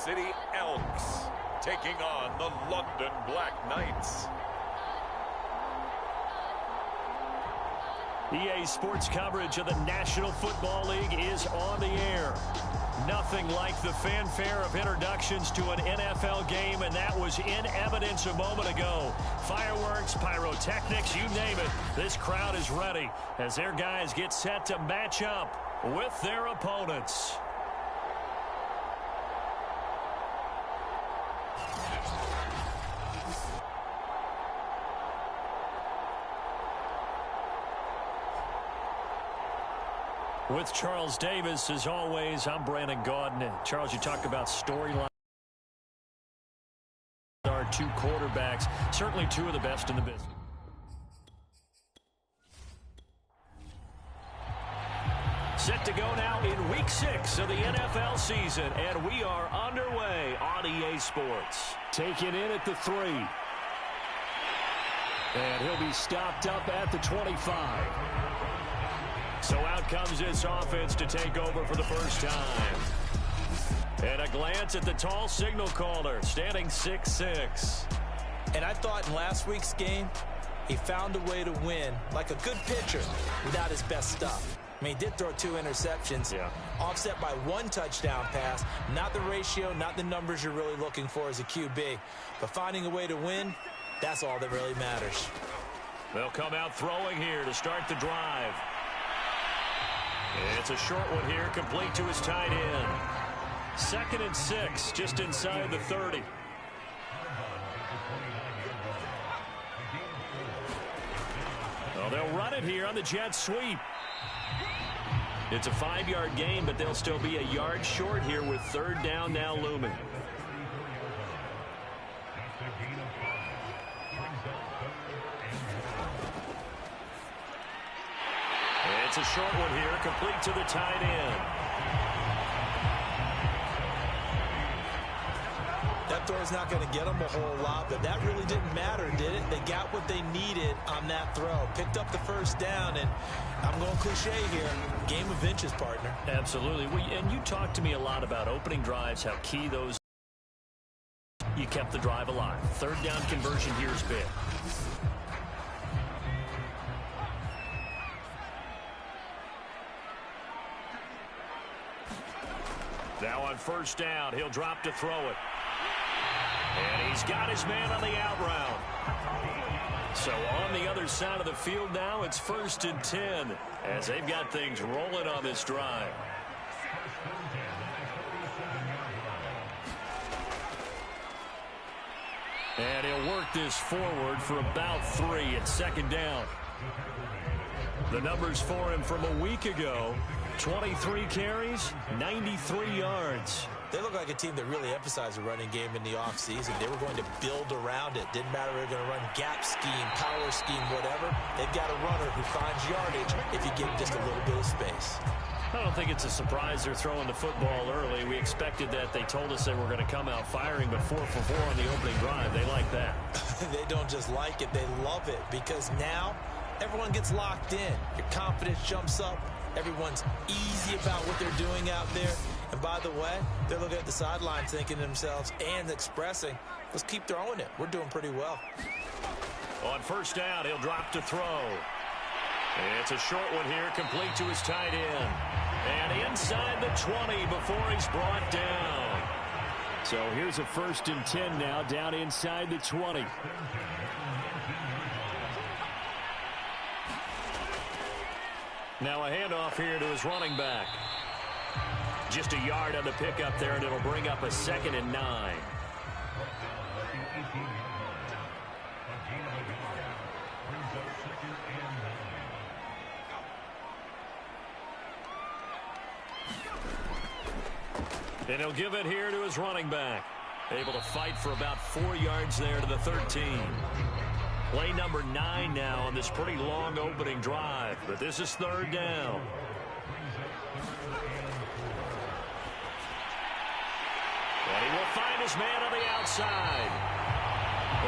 City Elks taking on the London Black Knights. EA Sports coverage of the National Football League is on the air. Nothing like the fanfare of introductions to an NFL game, and that was in evidence a moment ago. Fireworks, pyrotechnics, you name it. This crowd is ready as their guys get set to match up with their opponents. With Charles Davis, as always, I'm Brandon Gaudin. Charles, you talk about storyline. Our two quarterbacks, certainly two of the best in the business. Set to go now in Week 6 of the NFL season, and we are underway on EA Sports. Taken in at the 3. And he'll be stopped up at the 25. So out comes this offense to take over for the first time. And a glance at the tall signal caller, standing 6'6". And I thought in last week's game, he found a way to win, like a good pitcher, without his best stuff. I mean, he did throw 2 interceptions, offset by 1 touchdown pass. Not the ratio, not the numbers you're really looking for as a QB. But finding a way to win, that's all that really matters. They'll come out throwing here to start the drive. It's a short one here, complete to his tight end. 2nd and 6, just inside the 30. Well, they'll run it here on the jet sweep. It's a 5-yard gain, but they'll still be a yard short here with 3rd down now looming. It's a short one here, complete to the tight end. That throw is not going to get them a whole lot, but that really didn't matter, did it? They got what they needed on that throw. Picked up the 1st down, and I'm going cliche here. Game of inches, partner. Absolutely. And you talked to me a lot about opening drives, how key those. You kept the drive alive. 3rd down conversion here is big. Now on 1st down, he'll drop to throw it. And he's got his man on the out route. So on the other side of the field now, it's 1st and 10 as they've got things rolling on this drive. And he'll work this forward for about 3 at 2nd down. The numbers for him from a week ago, 23 carries, 93 yards. They look like a team that really emphasized the running game in the offseason. They were going to build around it. Didn't matter if they were going to run gap scheme, power scheme, whatever. They've got a runner who finds yardage if you give him just a little bit of space. I don't think it's a surprise they're throwing the football early. We expected that. They told us they were going to come out firing, but 4 for 4 on the opening drive. They like that. They don't just like it, they love it, because now everyone gets locked in. Your confidence jumps up. Everyone's easy about what they're doing out there. And by the way, they're looking at the sideline thinking to themselves and expressing, let's keep throwing it. We're doing pretty well. On 1st down, he'll drop to throw. It's a short one here, complete to his tight end. And inside the 20 before he's brought down. So here's a 1st and 10 now, down inside the 20. Now a handoff here to his running back. Just a yard on the pickup there, and it'll bring up a 2nd and 9. And he'll give it here to his running back. Able to fight for about 4 yards there to the 13. Play number 9 now on this pretty long opening drive, but this is 3rd down. And he will find his man on the outside.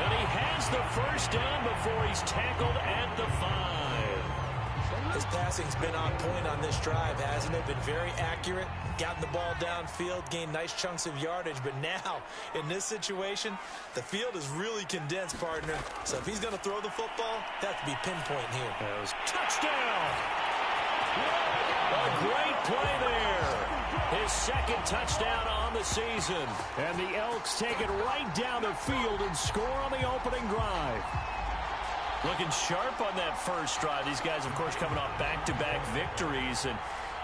And he has the 1st down before he's tackled at the 5. His passing's been on point on this drive, hasn't it? Been very accurate, gotten the ball downfield, gained nice chunks of yardage. But now, in this situation, the field is really condensed, partner. So if he's going to throw the football, that could be pinpoint here. Touchdown! A great play there. His second touchdown on the season. And the Elks take it right down the field and score on the opening drive. Looking sharp on that first drive. These guys, of course, coming off back-to-back victories, and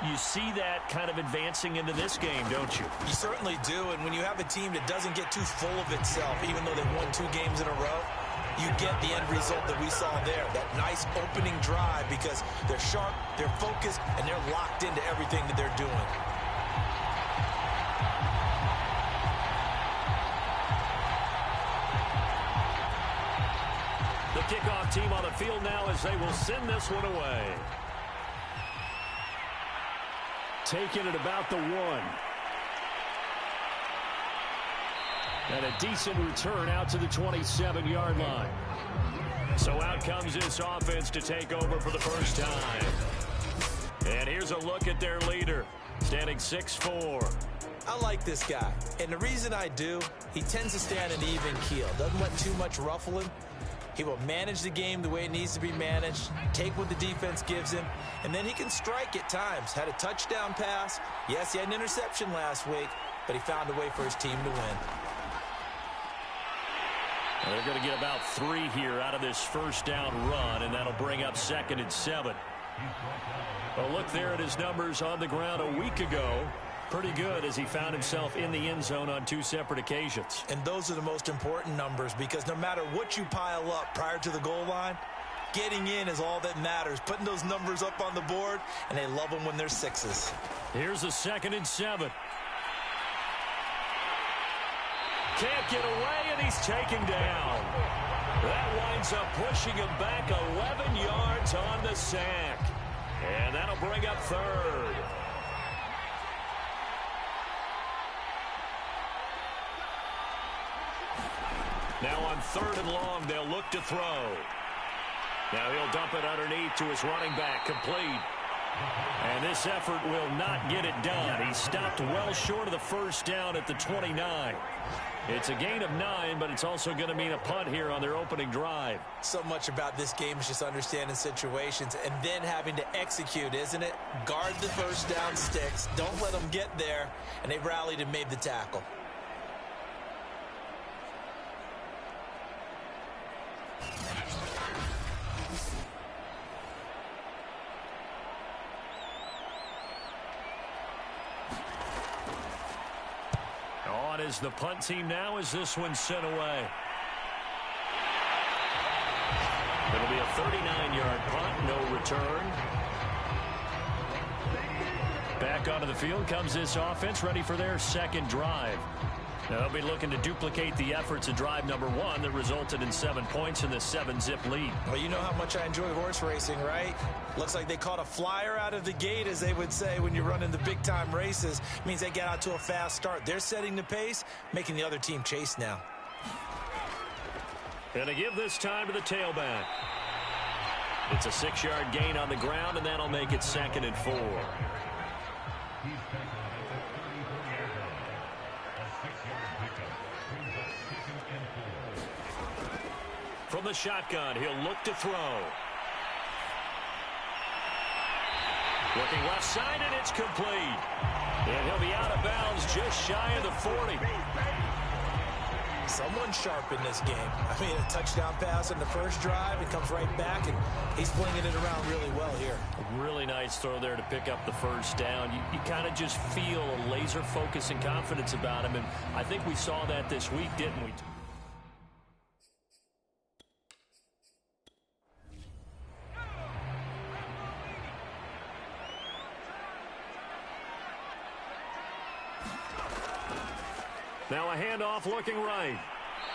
you see that kind of advancing into this game, don't you? You certainly do, and when you have a team that doesn't get too full of itself, even though they've won 2 games in a row, you get the end result that we saw there, that nice opening drive, because they're sharp, they're focused, and they're locked into everything that they're doing. The kickoff team on the field now as they will send this one away. Taking it about the 1. And a decent return out to the 27-yard line. So out comes this offense to take over for the first time. And here's a look at their leader, standing 6'4". I like this guy, and the reason I do, he tends to stay on an even keel. Doesn't let too much ruffling. He will manage the game the way it needs to be managed, take what the defense gives him, and then he can strike at times. Had a touchdown pass. Yes, he had an interception last week, but he found a way for his team to win. Well, they're going to get about 3 here out of this first down run, and that'll bring up 2nd and 7. Well, look there at his numbers on the ground a week ago. Pretty good as he found himself in the end zone on 2 separate occasions. And those are the most important numbers, because no matter what you pile up prior to the goal line, getting in is all that matters. Putting those numbers up on the board, and they love them when they're 6s. Here's a 2nd and 7. Can't get away, and he's taken down. That winds up pushing him back 11 yards on the sack. And that'll bring up 3rd. Now on 3rd and long, they'll look to throw. Now he'll dump it underneath to his running back, complete. And this effort will not get it done. He stopped well short of the first down at the 29. It's a gain of 9, but it's also going to mean a punt here on their opening drive. So much about this game is just understanding situations and then having to execute, isn't it? Guard the first down sticks. Don't let them get there. And they rallied and made the tackle. Is the punt team now as this one's sent away. It'll be a 39-yard punt, no return. Back onto the field comes this offense, ready for their second drive. Now they'll be looking to duplicate the efforts of drive number 1 that resulted in 7 points in the 7-zip lead. Well, you know how much I enjoy horse racing, right? Looks like they caught a flyer out of the gate, as they would say when you're running the big-time races. It means they get out to a fast start. They're setting the pace, making the other team chase now. Gonna give this time to the tailback. It's a 6-yard gain on the ground, and that'll make it 2nd and 4. From the shotgun, he'll look to throw. Looking left side, and it's complete. And he'll be out of bounds just shy of the 40. Someone sharp in this game. I mean, a touchdown pass in the first drive, and comes right back, and he's flinging it around really well here. A really nice throw there to pick up the first down. You kind of just feel a laser focus and confidence about him, and I think we saw that this week, didn't we? Now a handoff looking right.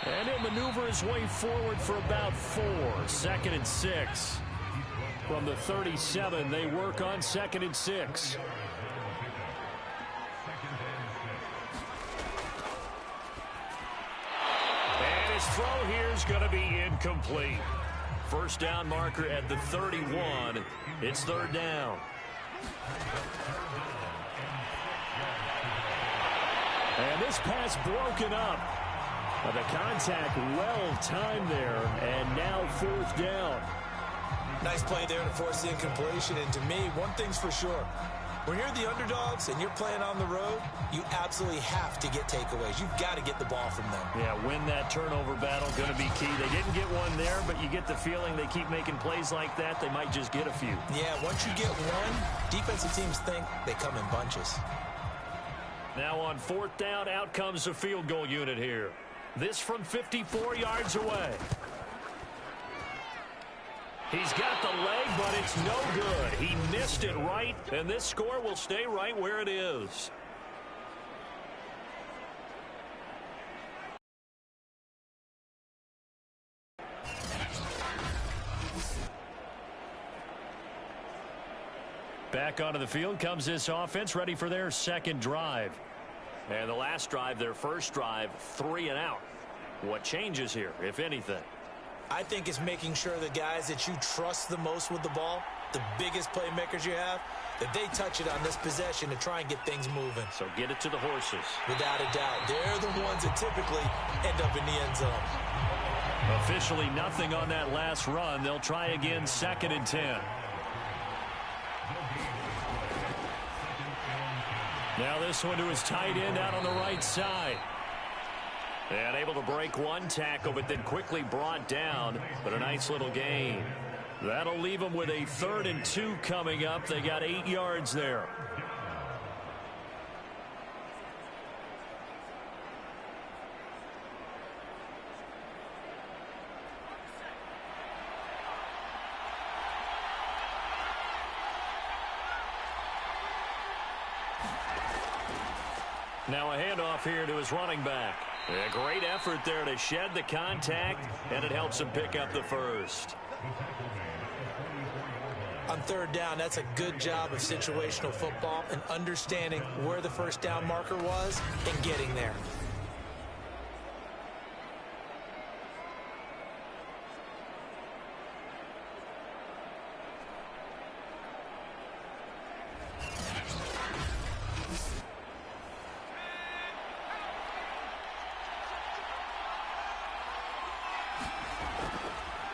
And he'll maneuver his way forward for about 4. 2nd and 6. From the 37, they work on 2nd and 6. And his throw here is going to be incomplete. First down marker at the 31. It's third down. And this pass broken up. But the contact well timed there, and now fourth down. Nice play there to force the incompletion. And to me, one thing's for sure. When you're the underdogs and you're playing on the road, you absolutely have to get takeaways. You've got to get the ball from them. Yeah, win that turnover battle, going to be key. They didn't get one there, but you get the feeling they keep making plays like that, they might just get a few. Yeah, once you get one, defensive teams think they come in bunches. Now on fourth down, out comes the field goal unit here. This from 54 yards away. He's got the leg, but it's no good. He missed it right, and this score will stay right where it is. Back onto the field comes this offense, ready for their second drive. And the last drive, their first drive, 3 and out. What changes here, if anything? I think it's making sure the guys that you trust the most with the ball, the biggest playmakers you have, that they touch it on this possession to try and get things moving. So get it to the horses. Without a doubt. They're the ones that typically end up in the end zone. Officially nothing on that last run. They'll try again, 2nd and 10. Now this one to his tight end out on the right side. And able to break one tackle, but then quickly brought down. But a nice little gain. That'll leave them with a 3rd and 2 coming up. They got 8 yards there. Now a handoff here to his running back. A great effort there to shed the contact, and it helps him pick up the first. On third down, that's a good job of situational football and understanding where the first down marker was and getting there.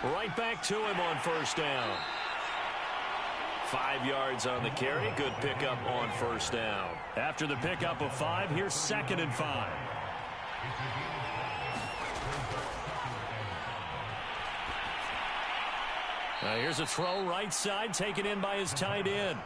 Right back to him on first down. 5 yards on the carry. Good pickup on first down. After the pickup of 5, here's 2nd and 5. Now here's a throw right side, taken in by his tight end.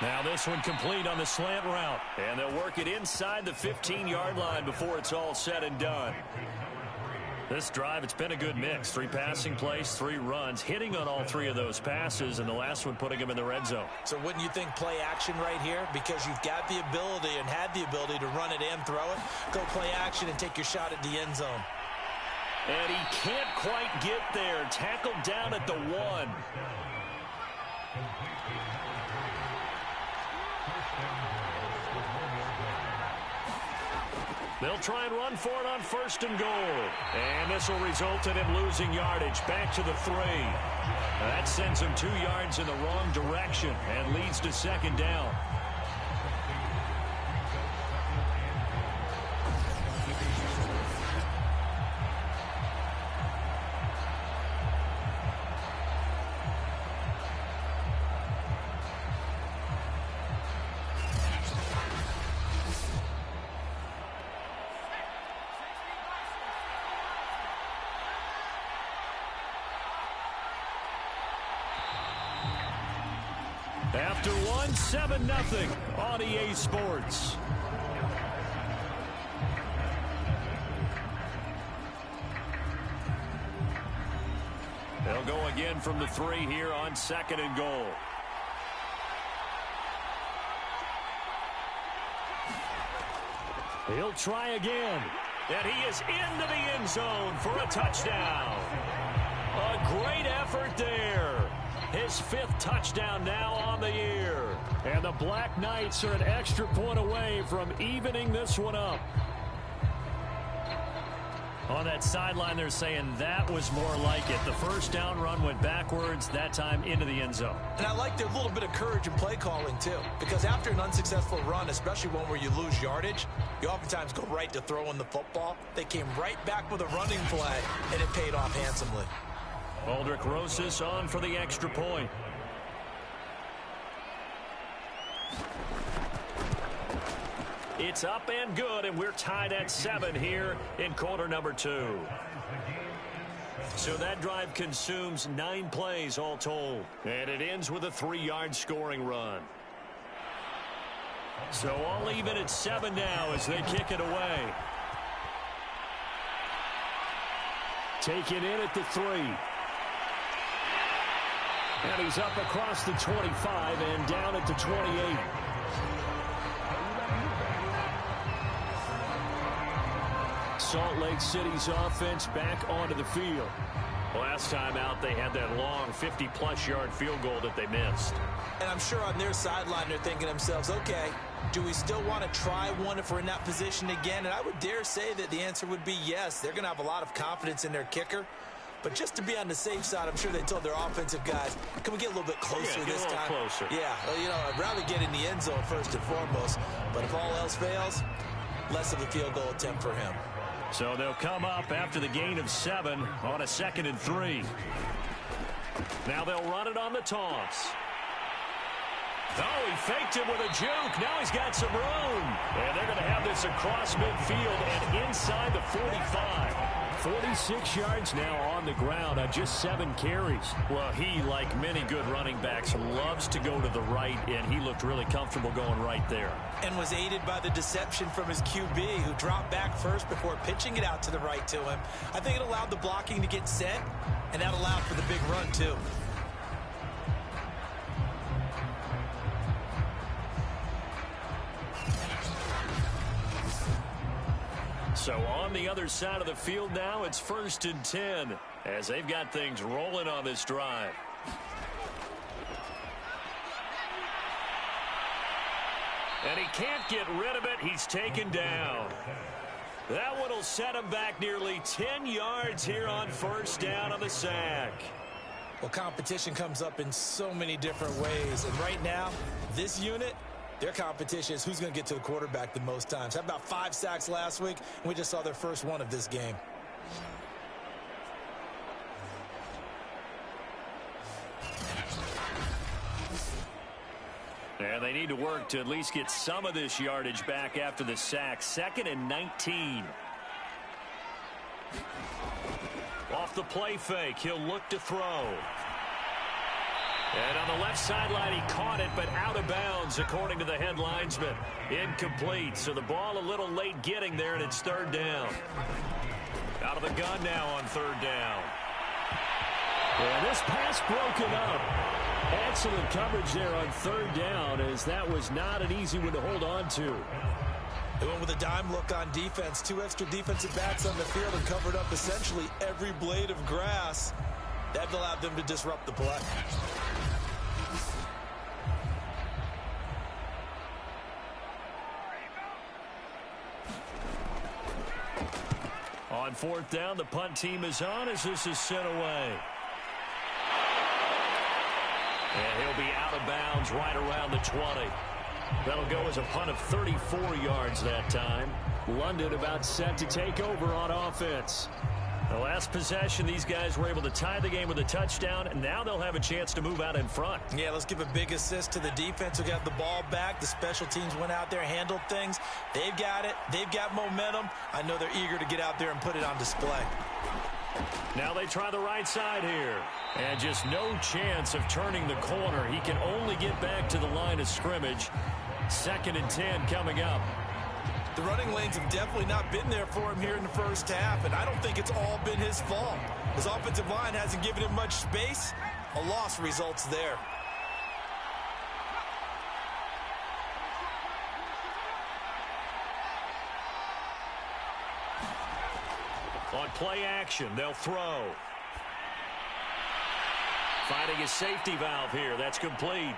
Now this one complete on the slant route. And they'll work it inside the 15-yard line before it's all said and done. This drive, it's been a good mix. 3 passing plays, 3 runs, hitting on all 3 of those passes, and the last one putting him in the red zone. So wouldn't you think play action right here? Because you've got the ability and had the ability to run it and throw it. Go play action and take your shot at the end zone. And he can't quite get there. Tackled down at the 1. They'll try and run for it on 1st and goal. And this will result in him losing yardage. Back to the 3. That sends him 2 yards in the wrong direction and leads to 2nd down. After one, 7-0 on EA Sports. They'll go again from the 3 here on 2nd and goal. He'll try again. And he is into the end zone for a touchdown. A great effort there. His 5th touchdown now on the year. And the Black Knights are an extra point away from evening this one up. On that sideline, they're saying that was more like it. The first down run went backwards, that time into the end zone. And I like their little bit of courage in play calling, too. Because after an unsuccessful run, especially one where you lose yardage, you oftentimes go right to throwing the football. They came right back with a running play, and it paid off handsomely. Aldrich Rosas on for the extra point. It's up and good, and we're tied at 7 here in quarter number 2. So that drive consumes 9 plays all told. And it ends with a 3-yard scoring run. So all even at 7 now as they kick it away. Taken in at the 3. And he's up across the 25 and down at the 28. Salt Lake City's offense back onto the field. Last time out, they had that long 50-plus yard field goal that they missed. And I'm sure on their sideline, they're thinking to themselves, okay, do we still want to try one if we're in that position again? And I would dare say that the answer would be yes. They're going to have a lot of confidence in their kicker. But just to be on the safe side, I'm sure they told their offensive guys, can we get a little bit closer this time? Closer. Yeah, well, you know, I'd rather get in the end zone first and foremost. But if all else fails, less of a field goal attempt for him. So they'll come up after the gain of 7 on a 2nd and 3. Now they'll run it on the toss. Oh, he faked it with a juke. Now he's got some room. And they're going to have this across midfield and inside the 45. 46 yards now on the ground on just 7 carries. Well, he, like many good running backs, loves to go to the right, and he looked really comfortable going right there. And was aided by the deception from his QB, who dropped back first before pitching it out to the right to him. I think it allowed the blocking to get set, and that allowed for the big run, too. So on the other side of the field now, it's 1st and 10 as they've got things rolling on this drive. And he can't get rid of it. He's taken down. That one will set him back nearly 10 yards here on 1st down on the sack. Well, competition comes up in so many different ways. And right now, this unit, their competition is who's going to get to the quarterback the most times. Had about 5 sacks last week, and we just saw their first one of this game. And they need to work to at least get some of this yardage back after the sack. 2nd and 19. Off the play fake, he'll look to throw. And on the left sideline, he caught it, but out of bounds, according to the head linesman. Incomplete, so the ball a little late getting there, and it's 3rd down. Out of the gun now on 3rd down. And this pass broken up. Excellent coverage there on 3rd down, as that was not an easy one to hold on to. They went with a dime look on defense. 2 extra defensive backs on the field and covered up essentially every blade of grass. That allowed them to disrupt the play. On 4th down, the punt team is on as this is sent away. And he'll be out of bounds right around the 20. That'll go as a punt of 34 yards that time. London about set to take over on offense. The last possession, these guys were able to tie the game with a touchdown, and now they'll have a chance to move out in front. Yeah, let's give a big assist to the defense who got the ball back. The special teams went out there, handled things. They've got it. They've got momentum. I know they're eager to get out there and put it on display. Now they try the right side here. And just no chance of turning the corner. He can only get back to the line of scrimmage. 2nd and 10 coming up. The running lanes have definitely not been there for him here in the first half, and I don't think it's all been his fault. His offensive line hasn't given him much space. A loss results there. On play action, they'll throw. Finding a safety valve here. That's complete.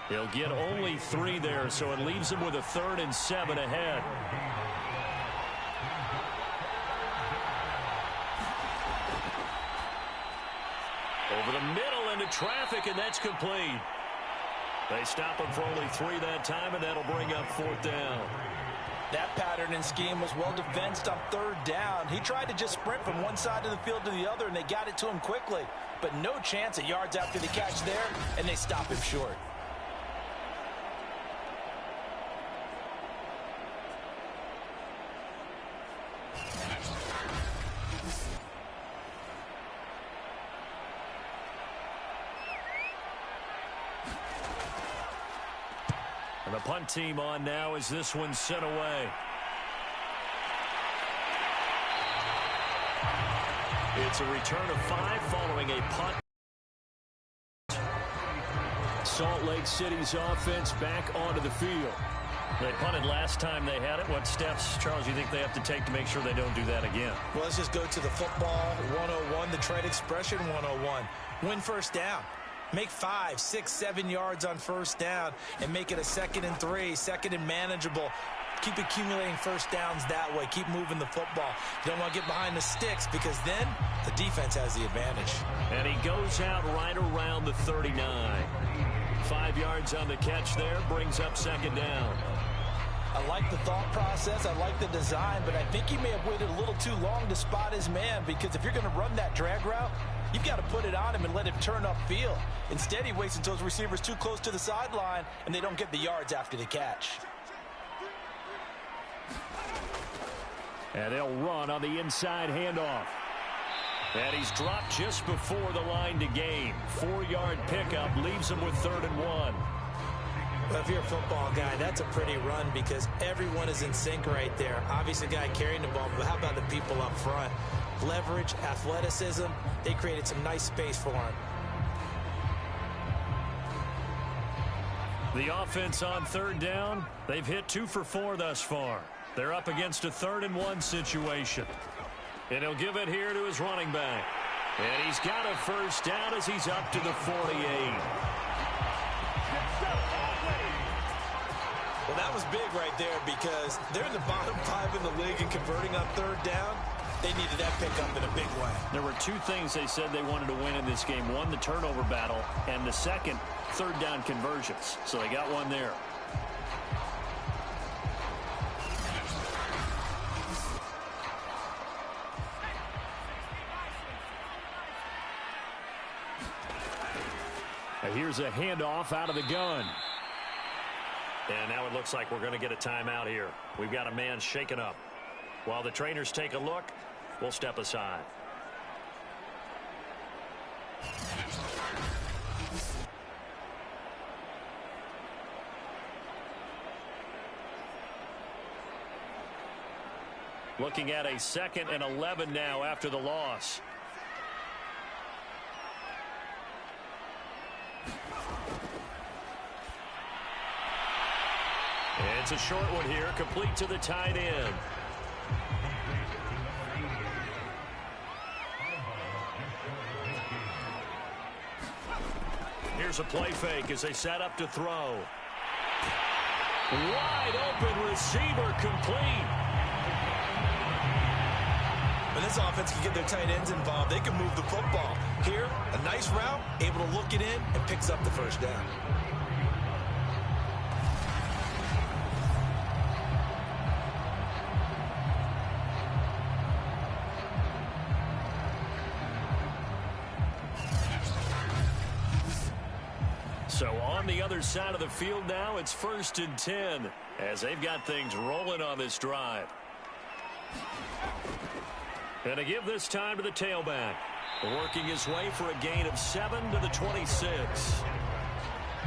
He'll get only 3 there, so it leaves him with a 3rd and 7 ahead. Over the middle into traffic, and that's complete. They stop him for only 3 that time, and that'll bring up 4th down. That pattern and scheme was well defensed on 3rd down. He tried to just sprint from one side of the field to the other, and they got it to him quickly. But no chance at yards after the catch there, and they stop him short. And the punt team on now as this one's sent away. It's a return of 5 following a punt. Salt Lake City's offense back onto the field. They punted last time they had it. What steps, Charles, you think they have to take to make sure they don't do that again? Well, let's just go to the football 101, the trade expression 101. Win first down. Make 5, 6, 7 yards on first down and make it a 2nd and 3, 2nd and manageable. Keep accumulating first downs that way. Keep moving the football. You don't want to get behind the sticks because then the defense has the advantage. And he goes out right around the 39. 5 yards on the catch there, brings up 2nd down. I like the thought process. I like the design, but I think he may have waited a little too long to spot his man because if you're going to run that drag route, you've got to put it on him and let him turn upfield. Instead, he waits until his receivers too close to the sideline, and they don't get the yards after the catch. And they'll run on the inside handoff. And he's dropped just before the line to gain. 4-yard pickup leaves him with 3rd and 1. Well, if you're a football guy, that's a pretty run because everyone is in sync right there. Obviously, the guy carrying the ball, but how about the people up front? Leverage, athleticism, they created some nice space for him. The offense on 3rd down, they've hit 2 for 4 thus far. They're up against a 3rd and 1 situation. And he'll give it here to his running back. And he's got a first down as he's up to the 48. Well, that was big right there because they're in the bottom 5 in the league and converting on 3rd down. They needed that pickup in a big way. There were 2 things they said they wanted to win in this game. One, the turnover battle, and the second, 3rd down conversions. So they got one there. And here's a handoff out of the gun. And now it looks like we're going to get a timeout here. We've got a man shaken up. While the trainers take a look, we'll step aside. Looking at a 2nd and 11 now after the loss. And it's a short one here, complete to the tight end. Here's a play fake as they set up to throw. Wide open receiver complete. When this offense can get their tight ends involved, they can move the football. Here, a nice route, able to look it in, and picks up the first down. So on the other side of the field now, it's 1st and 10 as they've got things rolling on this drive. And to give this time to the tailback. Working his way for a gain of 7 to the 26.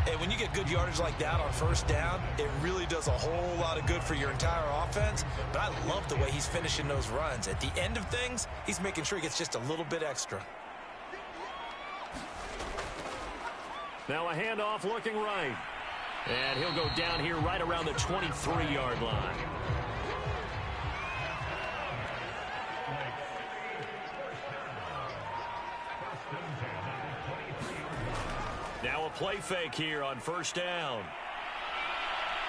Hey, when you get good yardage like that on first down, it really does a whole lot of good for your entire offense. But I love the way he's finishing those runs. At the end of things, he's making sure he gets just a little bit extra. Now a handoff looking right. And he'll go down here right around the 23-yard line. Now a play fake here on first down.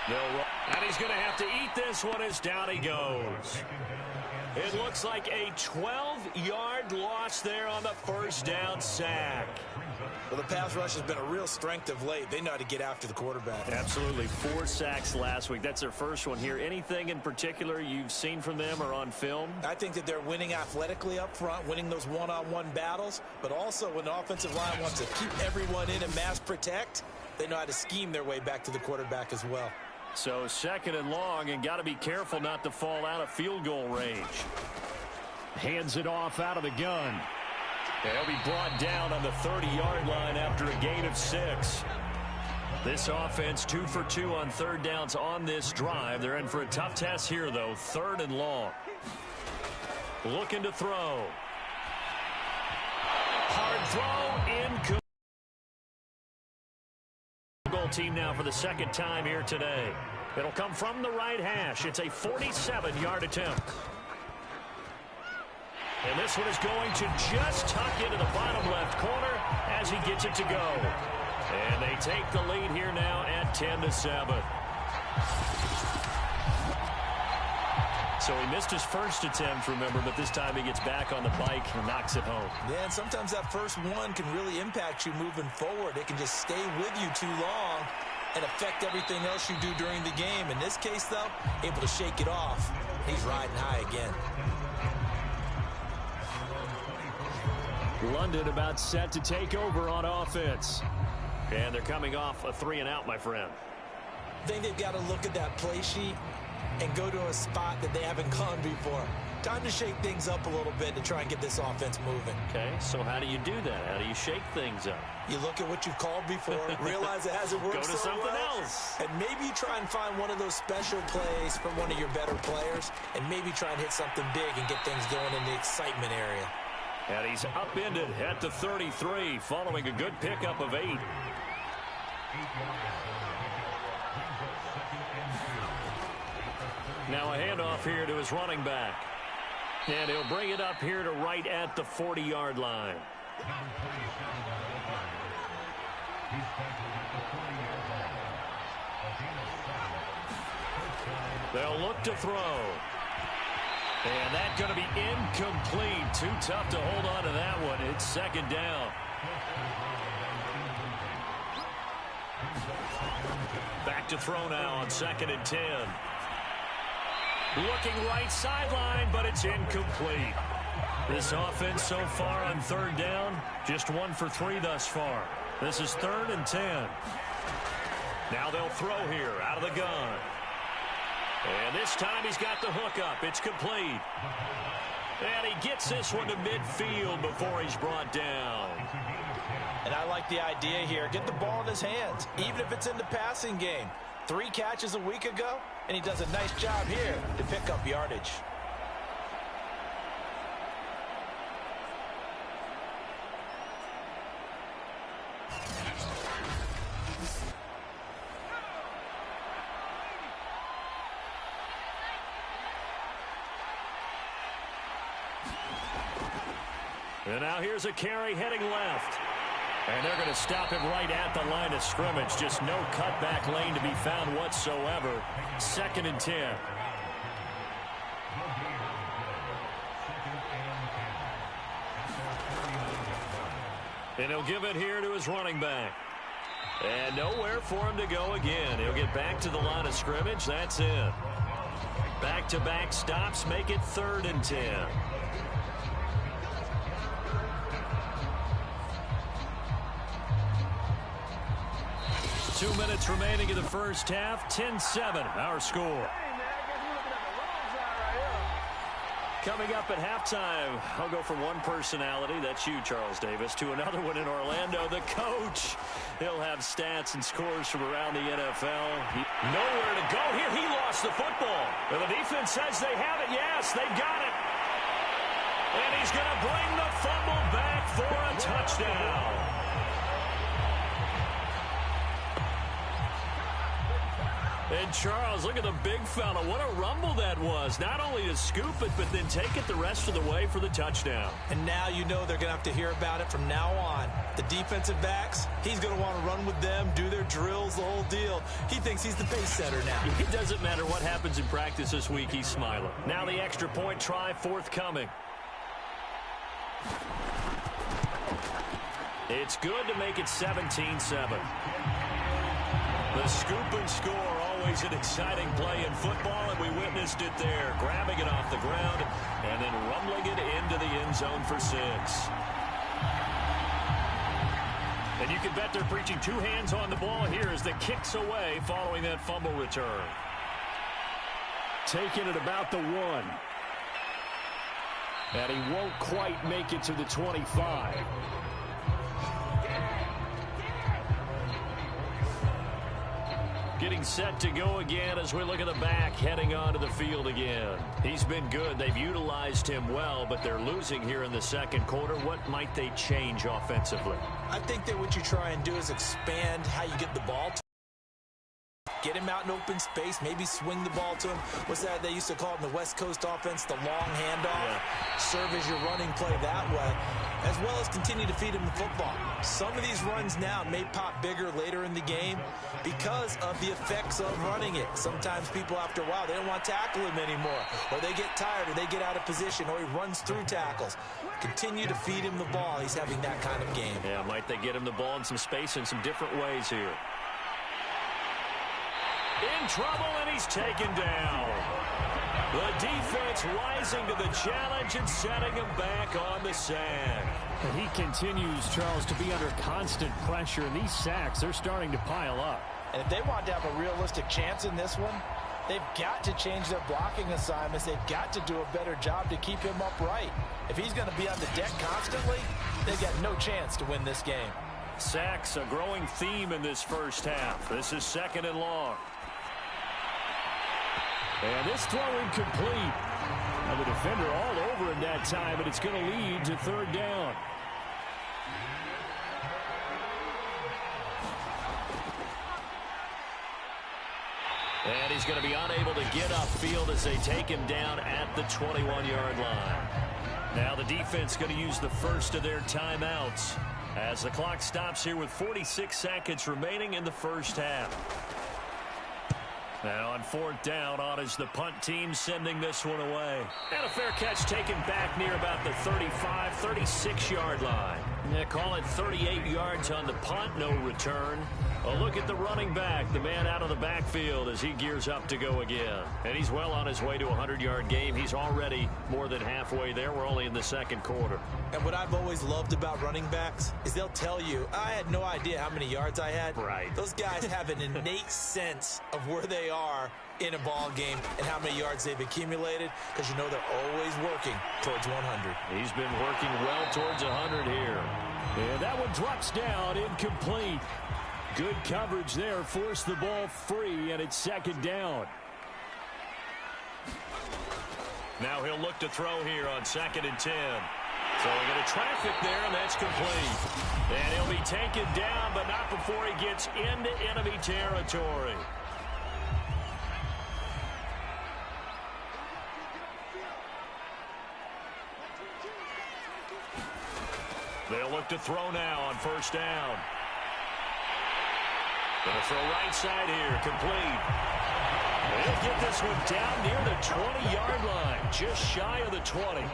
And he's going to have to eat this one as down he goes. It looks like a 12-yard loss there on the first down sack. Well, the pass rush has been a real strength of late. They know how to get after the quarterback. Absolutely. 4 sacks last week. That's their first one here. Anything in particular you've seen from them or on film? I think that they're winning athletically up front, winning those one-on-one battles, but also when the offensive line wants to keep everyone in and mass protect, they know how to scheme their way back to the quarterback as well. So second and long, and got to be careful not to fall out of field goal range. Hands it off out of the gun. They'll be brought down on the 30-yard line after a gain of 6. This offense 2 for 2 on third downs on this drive. They're in for a tough test here, though. Third and long. Looking to throw. Hard throw, incomplete. Goal team now for the second time here today. It'll come from the right hash. It's a 47-yard attempt. And this one is going to just tuck into the bottom left corner as he gets it to go. And they take the lead here now at 10-7. So he missed his first attempt, remember, but this time he gets back on the bike and knocks it home. Yeah, and sometimes that first one can really impact you moving forward. It can just stay with you too long and affect everything else you do during the game. In this case, though, able to shake it off. He's riding high again. London about set to take over on offense. And they're coming off a 3-and-out, my friend. I think they've got to look at that play sheet and go to a spot that they haven't gone before. Time to shake things up a little bit to try and get this offense moving. Okay, so how do you do that? How do you shake things up? You look at what you've called before, realize it hasn't worked Go to so something well, else. and maybe try and find one of those special plays from one of your better players, and maybe try and hit something big and get things going in the excitement area. And he's upended at the 33 following a good pickup of 8. Now a handoff here to his running back. And he'll bring it up here to right at the 40-yard line. They'll look to throw. And that's going to be incomplete. Too tough to hold on to that one. It's second down. Back to throw now on 2nd and 10. Looking right sideline, but it's incomplete. This offense so far on third down, just 1 for 3 thus far. This is 3rd and 10. Now they'll throw here out of the gun. And this time he's got the hook up. It's complete. And he gets this one to midfield before he's brought down. And I like the idea here. Get the ball in his hands, even if it's in the passing game. 3 catches a week ago, and he does a nice job here to pick up yardage. And now here's a carry heading left. And they're going to stop him right at the line of scrimmage. Just no cutback lane to be found whatsoever. 2nd and 10. And he'll give it here to his running back. And nowhere for him to go again. He'll get back to the line of scrimmage. That's it. Back-to-back stops make it 3rd and 10. 2 minutes remaining in the first half. 10-7, our score. Coming up at halftime, I'll go from one personality, that's you, Charles Davis, to another one in Orlando, the coach. He'll have stats and scores from around the NFL. Nowhere to go here. He lost the football. And the defense says they have it. Yes, they've got it. And he's going to bring the fumble back for a touchdown. And Charles, look at the big fella. What a rumble that was. Not only to scoop it, but then take it the rest of the way for the touchdown. And now you know they're going to have to hear about it from now on. The defensive backs, he's going to want to run with them, do their drills, the whole deal. He thinks he's the pace setter now. It doesn't matter what happens in practice this week. He's smiling. Now the extra point try forthcoming. It's good to make it 17-7. The scoop and score, always an exciting play in football, and we witnessed it there, grabbing it off the ground and then rumbling it into the end zone for 6. And you can bet they're preaching 2 hands on the ball here as the kick's away following that fumble return. Taking it about the 1. And he won't quite make it to the 25. Getting set to go again as we look at the back, heading onto the field again. He's been good. They've utilized him well, but they're losing here in the second quarter. What might they change offensively? I think that what you try and do is expand how you get the ball to get him out in open space, maybe swing the ball to him. What's that they used to call it in the West Coast offense, the long handoff? Yeah. Serve as your running play that way, as well as continue to feed him the football. Some of these runs now may pop bigger later in the game because of the effects of running it. Sometimes people, after a while, they don't want to tackle him anymore, or they get tired, or they get out of position, or he runs through tackles. Continue to feed him the ball. He's having that kind of game. Yeah, might they get him the ball in some space in some different ways here. In trouble, and he's taken down. The defense rising to the challenge and setting him back on the sack. And he continues, Charles, to be under constant pressure, and these sacks are starting to pile up. And if they want to have a realistic chance in this one, they've got to change their blocking assignments. They've got to do a better job to keep him upright. If he's going to be on the deck constantly, they've got no chance to win this game. Sacks, a growing theme in this first half. This is 2nd and long. And this throw incomplete. Now the defender all over in that time, but it's going to lead to 3rd down. And he's going to be unable to get upfield as they take him down at the 21-yard line. Now the defense going to use the first of their timeouts as the clock stops here with 46 seconds remaining in the first half. Now on 4th down, on is the punt team sending this one away. And a fair catch taken back near about the 35, 36-yard line. They call it 38 yards on the punt, no return. A look at the running back, the man out of the backfield as he gears up to go again. And he's well on his way to a 100-yard game. He's already more than halfway there. We're only in the second quarter. And what I've always loved about running backs is they'll tell you, I had no idea how many yards I had. Right. Those guys have an innate sense of where they are in a ball game and how many yards they've accumulated, because you know they're always working towards 100. He's been working well towards 100 here. And that one drops down, incomplete. Good coverage there, forced the ball free, and it's 2nd down. Now he'll look to throw here on 2nd and 10. So we get a traffic there, and that's complete. And he'll be taken down, but not before he gets into enemy territory. They'll look to throw now on 1st down. Gonna throw right side here, complete. They'll get this one down near the 20-yard line, just shy of the 20.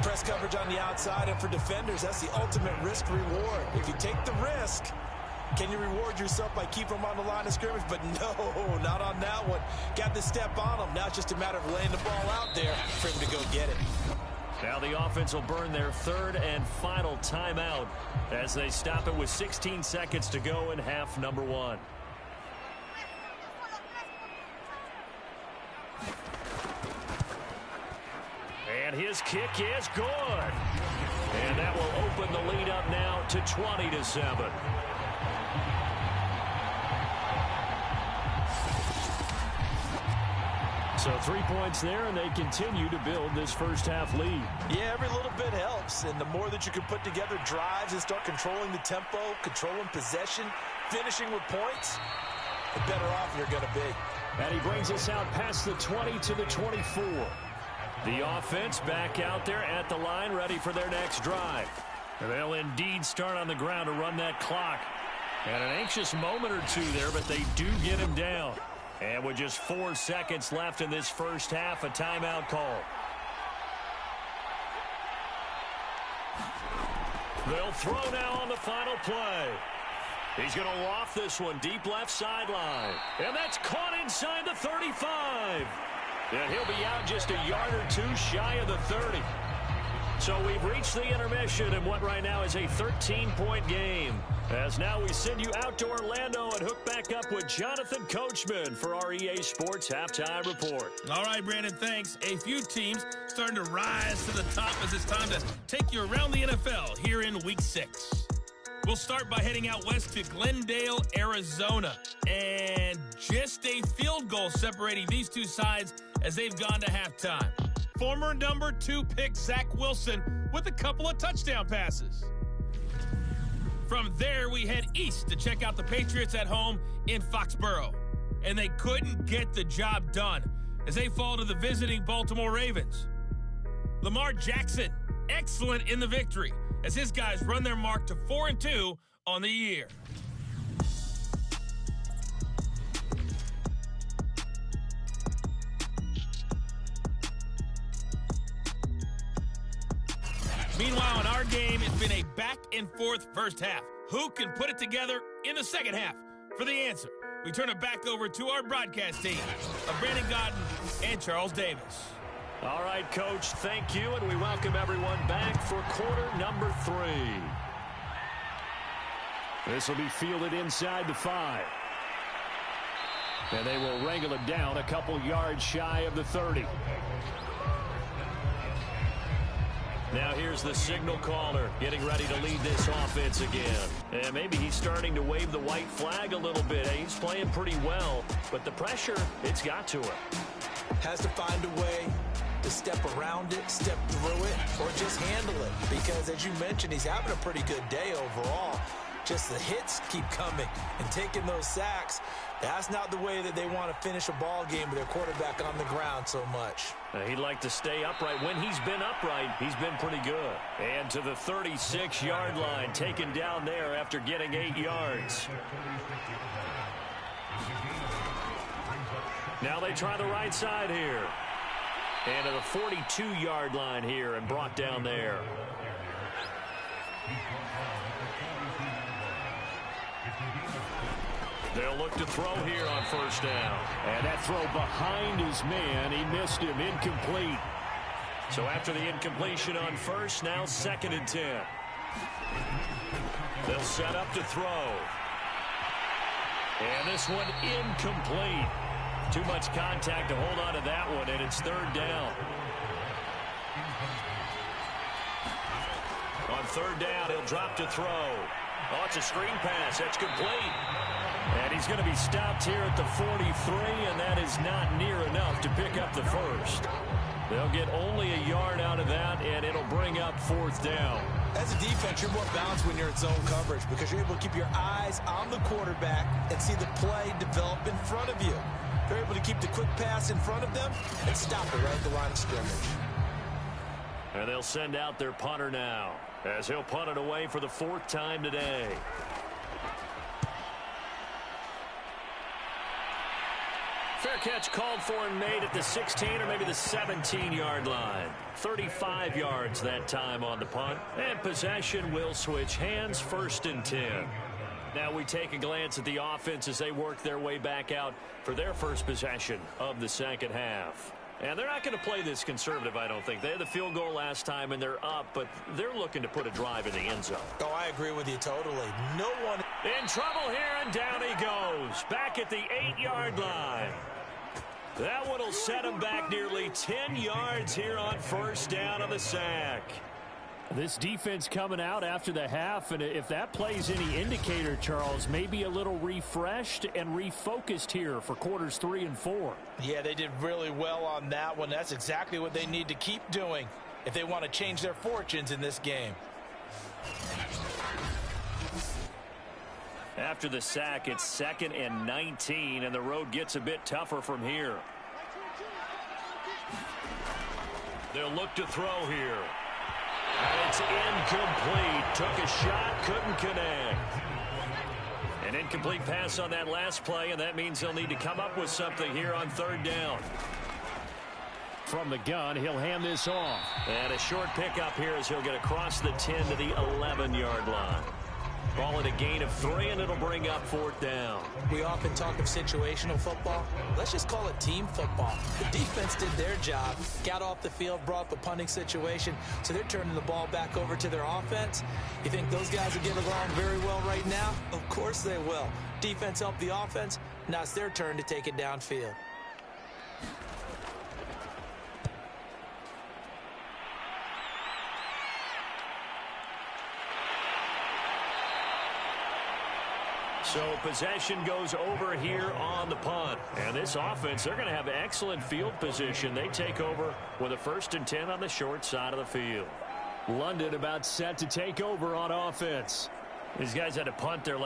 Press coverage on the outside, and for defenders, that's the ultimate risk-reward. If you take the risk, can you reward yourself by keeping them on the line of scrimmage? But no, not on that one. Got to step on them. Now it's just a matter of laying the ball out there for him to go get it. Now the offense will burn their 3rd and final timeout as they stop it with 16 seconds to go in half number 1. And his kick is good. And that will open the lead up now to 20-7. So 3 points there, and they continue to build this first half lead. Yeah, every little bit helps, and the more that you can put together drives and start controlling the tempo, controlling possession, finishing with points, the better off you're going to be. And he brings us out past the 20 to the 24. The offense back out there at the line, ready for their next drive. And they'll indeed start on the ground to run that clock. And an anxious moment or two there, but they do get him down. And with just 4 seconds left in this first half, a timeout call. They'll throw now on the final play. He's going to loft this one deep left sideline. And that's caught inside the 35. And he'll be out just a yard or two shy of the 30. So we've reached the intermission in what right now is a 13-point game. As now we send you out to Orlando and hook back up with Jonathan Coachman for our EA Sports Halftime Report. All right, Brandon, thanks. A few teams starting to rise to the top as it's time to take you around the NFL here in Week 6. We'll start by heading out west to Glendale, Arizona. And just a field goal separating these two sides as they've gone to halftime. Former number 2 pick Zach Wilson with a couple of touchdown passes. From there, we head east to check out the Patriots at home in Foxborough. And they couldn't get the job done as they fall to the visiting Baltimore Ravens. Lamar Jackson, excellent in the victory as his guys run their mark to 4-2 on the year. Meanwhile, in our game, it's been a back-and-forth first half. Who can put it together in the second half? For the answer, we turn it back over to our broadcast team of Brandon Gaudin and Charles Davis. All right, Coach, thank you, and we welcome everyone back for quarter number 3. This will be fielded inside the 5. And they will wrangle it down a couple yards shy of the 30. Now here's the signal caller getting ready to lead this offense again. And maybe he's starting to wave the white flag a little bit. He's playing pretty well, but the pressure, it's got to him. Has to find a way to step around it, step through it, or just handle it. Because as you mentioned, he's having a pretty good day overall. Just the hits keep coming and taking those sacks. That's not the way that they want to finish a ball game with their quarterback on the ground so much. He'd like to stay upright. When he's been upright, he's been pretty good. And to the 36-yard line, taken down there after getting 8 yards. Now they try the right side here. And to the 42-yard line here and brought down there. They'll look to throw here on first down. And that throw behind his man, he missed him, incomplete. So after the incompletion on first, now 2nd and 10. They'll set up to throw. And this one incomplete. Too much contact to hold on to that one, and it's 3rd down. On 3rd down, he'll drop to throw. Oh, it's a screen pass. That's complete. And he's going to be stopped here at the 43, and that is not near enough to pick up the first. They'll get only a yard out of that, and it'll bring up 4th down. As a defense, you're more balanced when you're in zone coverage because you're able to keep your eyes on the quarterback and see the play develop in front of you. They're able to keep the quick pass in front of them and stop it right at the line of scrimmage. And they'll send out their punter now as he'll punt it away for the 4th time today. Fair catch called for and made at the 16 or maybe the 17-yard line. 35 yards that time on the punt. And possession will switch hands, 1st and 10. Now we take a glance at the offense as they work their way back out for their first possession of the second half. And they're not going to play this conservative, I don't think. They had the field goal last time, and they're up, but they're looking to put a drive in the end zone. Oh, I agree with you totally. No one in trouble here, and down he goes. Back at the 8-yard line. That one will set him back nearly 10 yards here on first down on the sack. This defense coming out after the half, and if that plays any indicator, Charles, maybe a little refreshed and refocused here for quarters 3 and 4. Yeah, they did really well on that one. That's exactly what they need to keep doing if they want to change their fortunes in this game. After the sack, it's 2nd and 19, and the road gets a bit tougher from here. They'll look to throw here. And it's incomplete. Took a shot, couldn't connect. An incomplete pass on that last play, and that means they'll need to come up with something here on 3rd down. From the gun, he'll hand this off. And a short pickup here as he'll get across the 10 to the 11-yard line. Ball at a gain of 3, and it'll bring up 4th down. We often talk of situational football. Let's just call it team football. The defense did their job, got off the field, brought up a punting situation, so they're turning the ball back over to their offense. You think those guys will get along very well right now? Of course they will. Defense helped the offense. Now it's their turn to take it downfield. So possession goes over here on the punt. And this offense, they're going to have excellent field position. They take over with a 1st and 10 on the short side of the field. London about set to take over on offense. These guys had to punt their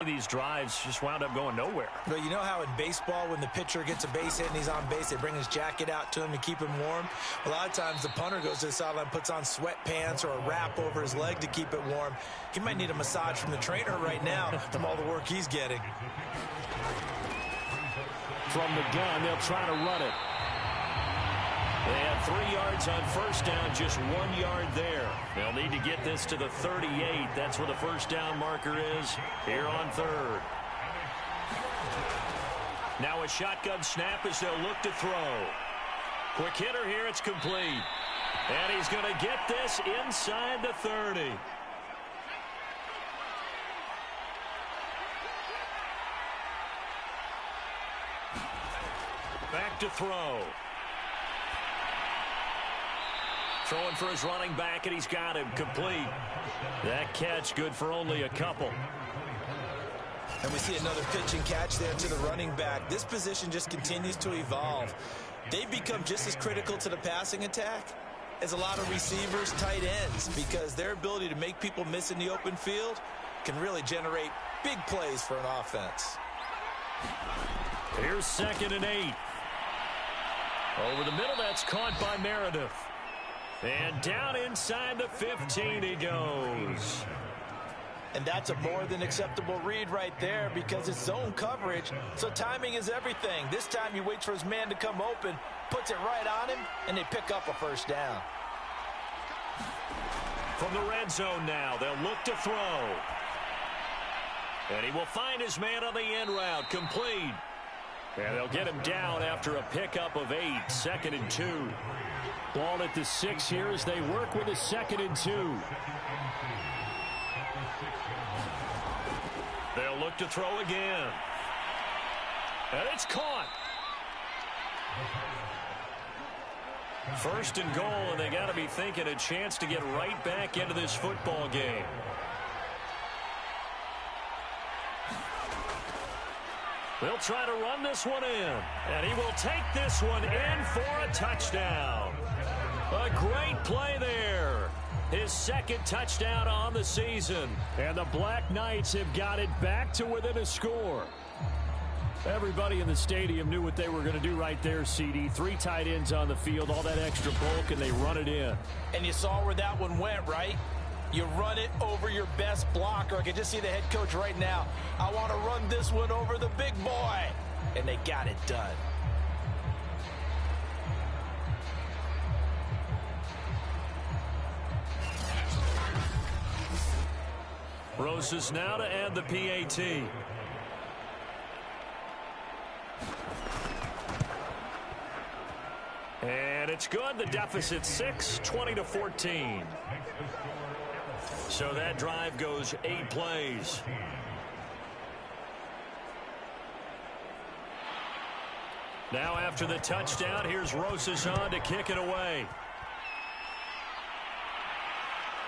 these drives just wound up going nowhere. But you know how in baseball when the pitcher gets a base hit and he's on base, they bring his jacket out to him to keep him warm? A lot of times the punter goes to the sideline, puts on sweatpants or a wrap over his leg to keep it warm. He might need a massage from the trainer right now from all the work he's getting. From the gun, they'll try to run it. They had 3 yards on 1st down, just 1 yard there. They'll need to get this to the 38. That's where the 1st down marker is here on 3rd. Now a shotgun snap as they'll look to throw. Quick hitter here, it's complete. And he's going to get this inside the 30. Back to throw. Throwing for his running back, and he's got him complete. That catch good for only a couple. And we see another pitch and catch there to the running back. This position just continues to evolve. They become just as critical to the passing attack as a lot of receivers, tight ends, because their ability to make people miss in the open field can really generate big plays for an offense. Here's 2nd and 8. Over the middle, that's caught by Meredith. And down inside the 15 he goes. And that's a more than acceptable read right there because it's zone coverage, so timing is everything. This time he waits for his man to come open, puts it right on him, and they pick up a 1st down. From the red zone now, they'll look to throw. And he will find his man on the end route, complete. And they'll get him down after a pickup of 8, 2nd and 2. Ball at the 6 here as they work with a 2nd and 2. They'll look to throw again. And it's caught. 1st and goal, and they got to be thinking a chance to get right back into this football game. They'll try to run this one in, and he will take this one in for a touchdown. A great play there. His 2nd touchdown on the season. And the Black Knights have got it back to within a score. Everybody in the stadium knew what they were going to do right there, CD. 3 tight ends on the field, all that extra bulk, and they run it in. And you saw where that one went, right? You run it over your best blocker. I can just see the head coach right now. I want to run this one over the big boy. And they got it done. Roses now to add the PAT. And it's good. The deficit 6, 20-14. So that drive goes 8 plays. Now after the touchdown, here's Roses on to kick it away.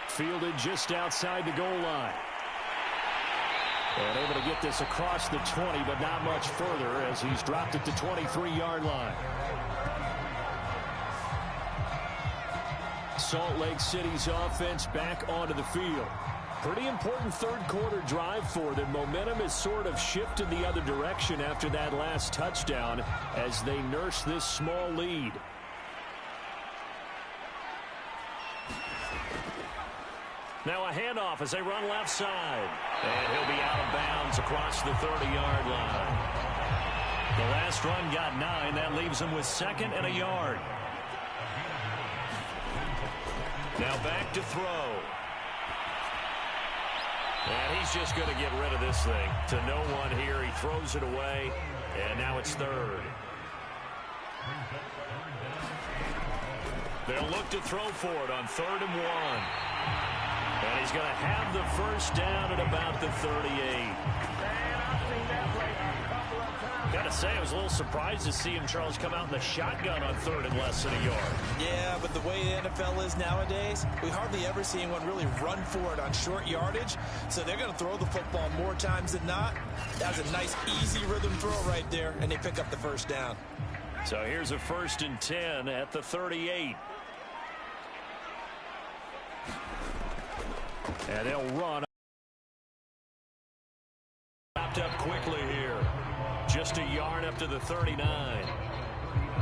Fielded just outside the goal line. And able to get this across the 20, but not much further as he's dropped it to 23-yard line. Salt Lake City's offense back onto the field. Pretty important third-quarter drive for them. Momentum has sort of shifted the other direction after that last touchdown as they nurse this small lead. Now a handoff as they run left side. And he'll be out of bounds across the 30-yard line. The last run got 9. That leaves him with 2nd and a yard. Now back to throw. And he's just going to get rid of this thing. To no one here. He throws it away. And now it's 3rd. They'll look to throw for it on 3rd and 1. And he's going to have the first down at about the 38. Got to say, I was a little surprised to see him, Charles, come out in the shotgun on 3rd and less than a yard. Yeah, but the way the NFL is nowadays, we hardly ever see anyone really run for it on short yardage. So they're going to throw the football more times than not. That's a nice, easy rhythm throw right there, and they pick up the first down. So here's a 1st and 10 at the 38. And they'll run. Wrapped up quickly here. Just a yard up to the 39.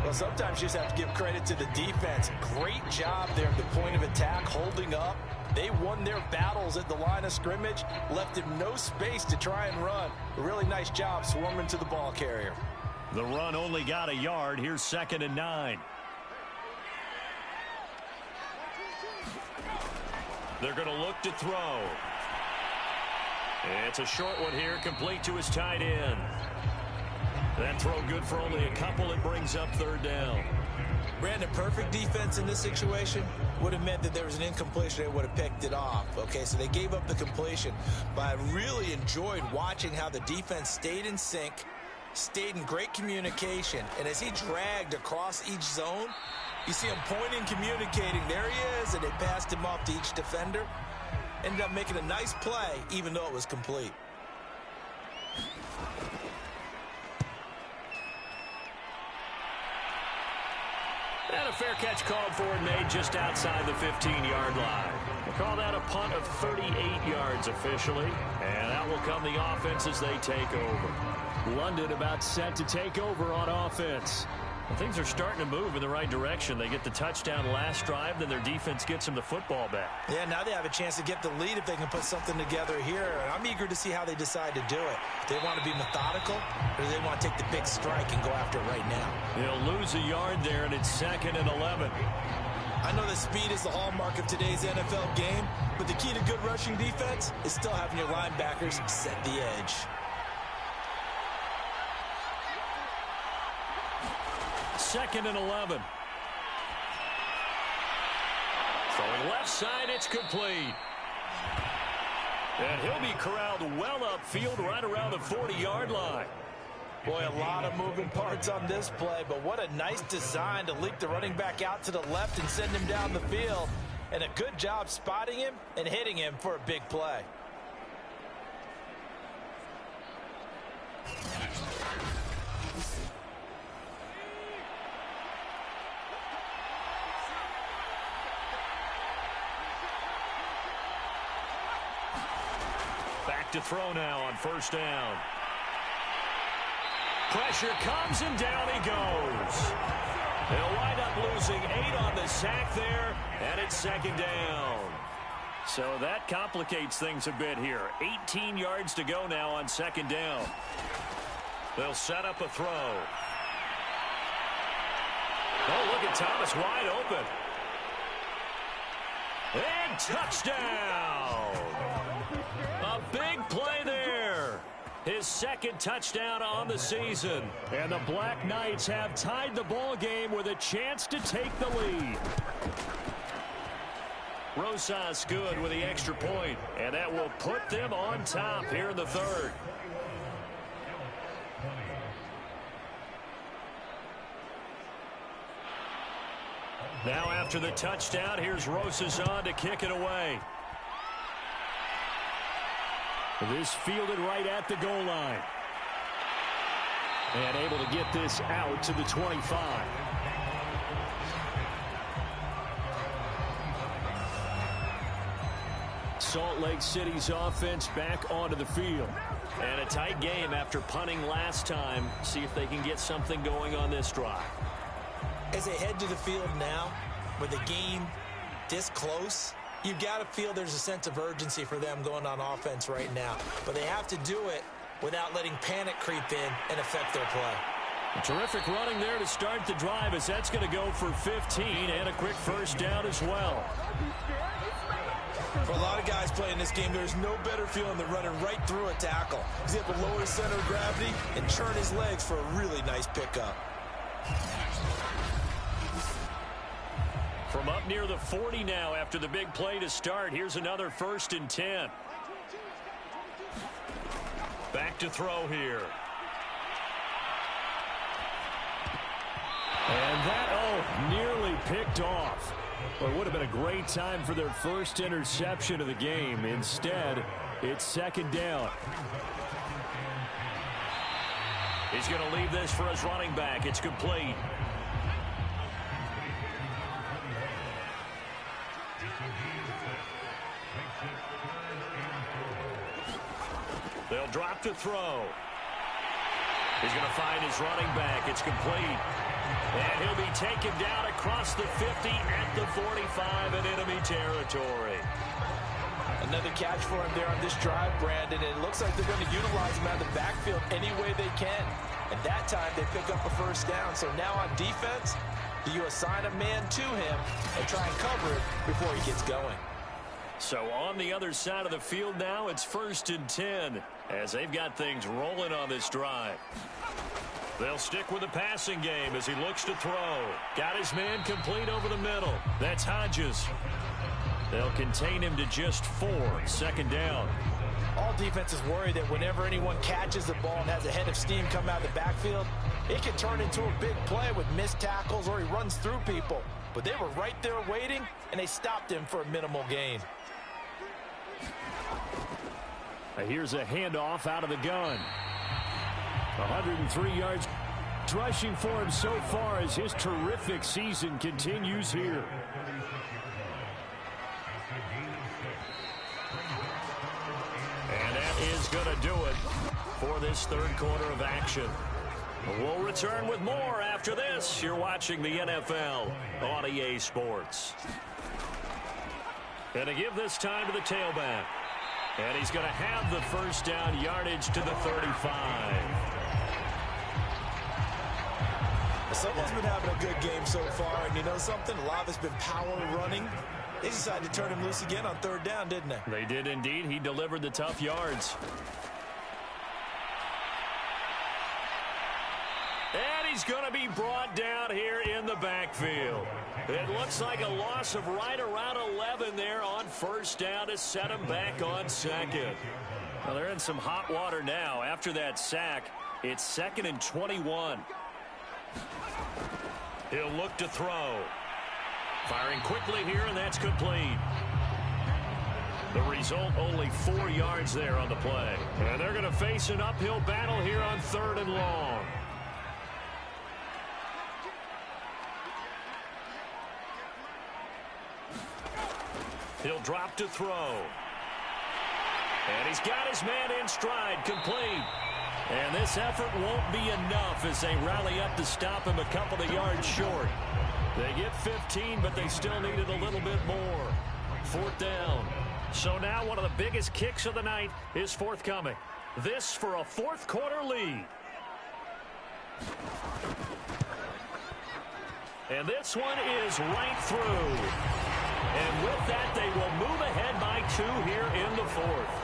Well, sometimes you just have to give credit to the defense. Great job there at the point of attack, holding up. They won their battles at the line of scrimmage, left him no space to try and run. A really nice job swarming to the ball carrier. The run only got a yard. Here's 2nd and 9. They're going to look to throw. It's a short one here, complete to his tight end. That throw good for only a couple. It brings up 3rd down. Brandon, perfect defense in this situation would have meant that there was an incompletion. They would have picked it off. Okay, so they gave up the completion. But I really enjoyed watching how the defense stayed in sync, stayed in great communication. And as he dragged across each zone, you see him pointing, communicating. There he is, and they passed him off to each defender. Ended up making a nice play, even though it was complete. And a fair catch called for and made just outside the 15-yard line. We'll call that a punt of 38 yards officially. And out will come the offense as they take over. London about set to take over on offense. Well, things are starting to move in the right direction. They get the touchdown last drive, then their defense gets them the football back. Yeah, now they have a chance to get the lead if they can put something together here. And I'm eager to see how they decide to do it. Do they want to be methodical, or do they want to take the big strike and go after it right now? They'll lose a yard there, and it's 2nd and 11. I know that speed is the hallmark of today's NFL game, but the key to good rushing defense is still having your linebackers set the edge. 2nd and 11. Throwing left side, it's complete. And he'll be corralled well upfield right around the 40-yard line. Boy, a lot of moving parts on this play, but what a nice design to leak the running back out to the left and send him down the field. And a good job spotting him and hitting him for a big play. Back to throw now on 1st down. Pressure comes and down he goes. They'll wind up losing 8 on the sack there, and it's 2nd down. So that complicates things a bit here. 18 yards to go now on 2nd down. They'll set up a throw. Oh, look at Thomas wide open. And touchdown! A big play there. His 2nd touchdown on the season. And the Black Knights have tied the ball game with a chance to take the lead. Rosas good with the extra point, and that will put them on top here in the 3rd. Now after the touchdown, here's Rosas on to kick it away. This fielded right at the goal line. And able to get this out to the 25. Salt Lake City's offense back onto the field. And a tight game after punting last time. See if they can get something going on this drive. As they head to the field now, with the game this close, you've got to feel there's a sense of urgency for them going on offense right now. But they have to do it without letting panic creep in and affect their play. A terrific running there to start the drive, as that's going to go for 15 and a quick first down as well. For a lot of guys playing this game, there's no better feeling than running right through a tackle. He's able to lower his center of gravity and churn his legs for a really nice pickup. From up near the 40 now after the big play to start, here's another 1st and 10. Back to throw here. And that, nearly picked off. Well, it would have been a great time for their first interception of the game. Instead, it's 2nd down. He's going to leave this for his running back. It's complete. They'll drop to throw. He's going to find his running back. It's complete. And he'll be taken down across the 50 at the 45 in enemy territory. Another catch for him there on this drive, Brandon. And it looks like they're going to utilize him out of the backfield any way they can. And that time they pick up a first down. So now on defense, do you assign a man to him and try and cover it before he gets going? So on the other side of the field now, it's 1st and 10 as they've got things rolling on this drive. They'll stick with the passing game as he looks to throw. Got his man complete over the middle. That's Hodges. They'll contain him to just 4. 2nd down. All defenses worry that whenever anyone catches the ball and has a head of steam come out of the backfield, it can turn into a big play with missed tackles or he runs through people. But they were right there waiting, and they stopped him for a minimal gain. Here's a handoff out of the gun. 103 yards rushing for him so far as his terrific season continues here. And that is going to do it for this 3rd quarter of action. We'll return with more after this. You're watching the NFL on EA Sports. And to give this time to the tailback. And he's going to have the first down yardage to the 35. Someone's been having a good game so far, and you know something? A lot of it's been power running. They decided to turn him loose again on 3rd down, didn't they? They did indeed. He delivered the tough yards. And he's going to be brought down here in the backfield. It looks like a loss of right around 11 there on 1st down to set him back on 2nd. Well, they're in some hot water now. After that sack, it's 2nd and 21. He'll look to throw. Firing quickly here, and that's complete. The result, only 4 yards there on the play. And they're going to face an uphill battle here on 3rd and long. He'll drop to throw. And he's got his man in stride, complete. And this effort won't be enough as they rally up to stop him a couple of yards short. They get 15, but they still needed a little bit more. 4th down. So now one of the biggest kicks of the night is forthcoming. This for a 4th quarter lead. And this one is right through. And with that, they will move ahead by 2 here in the 4th.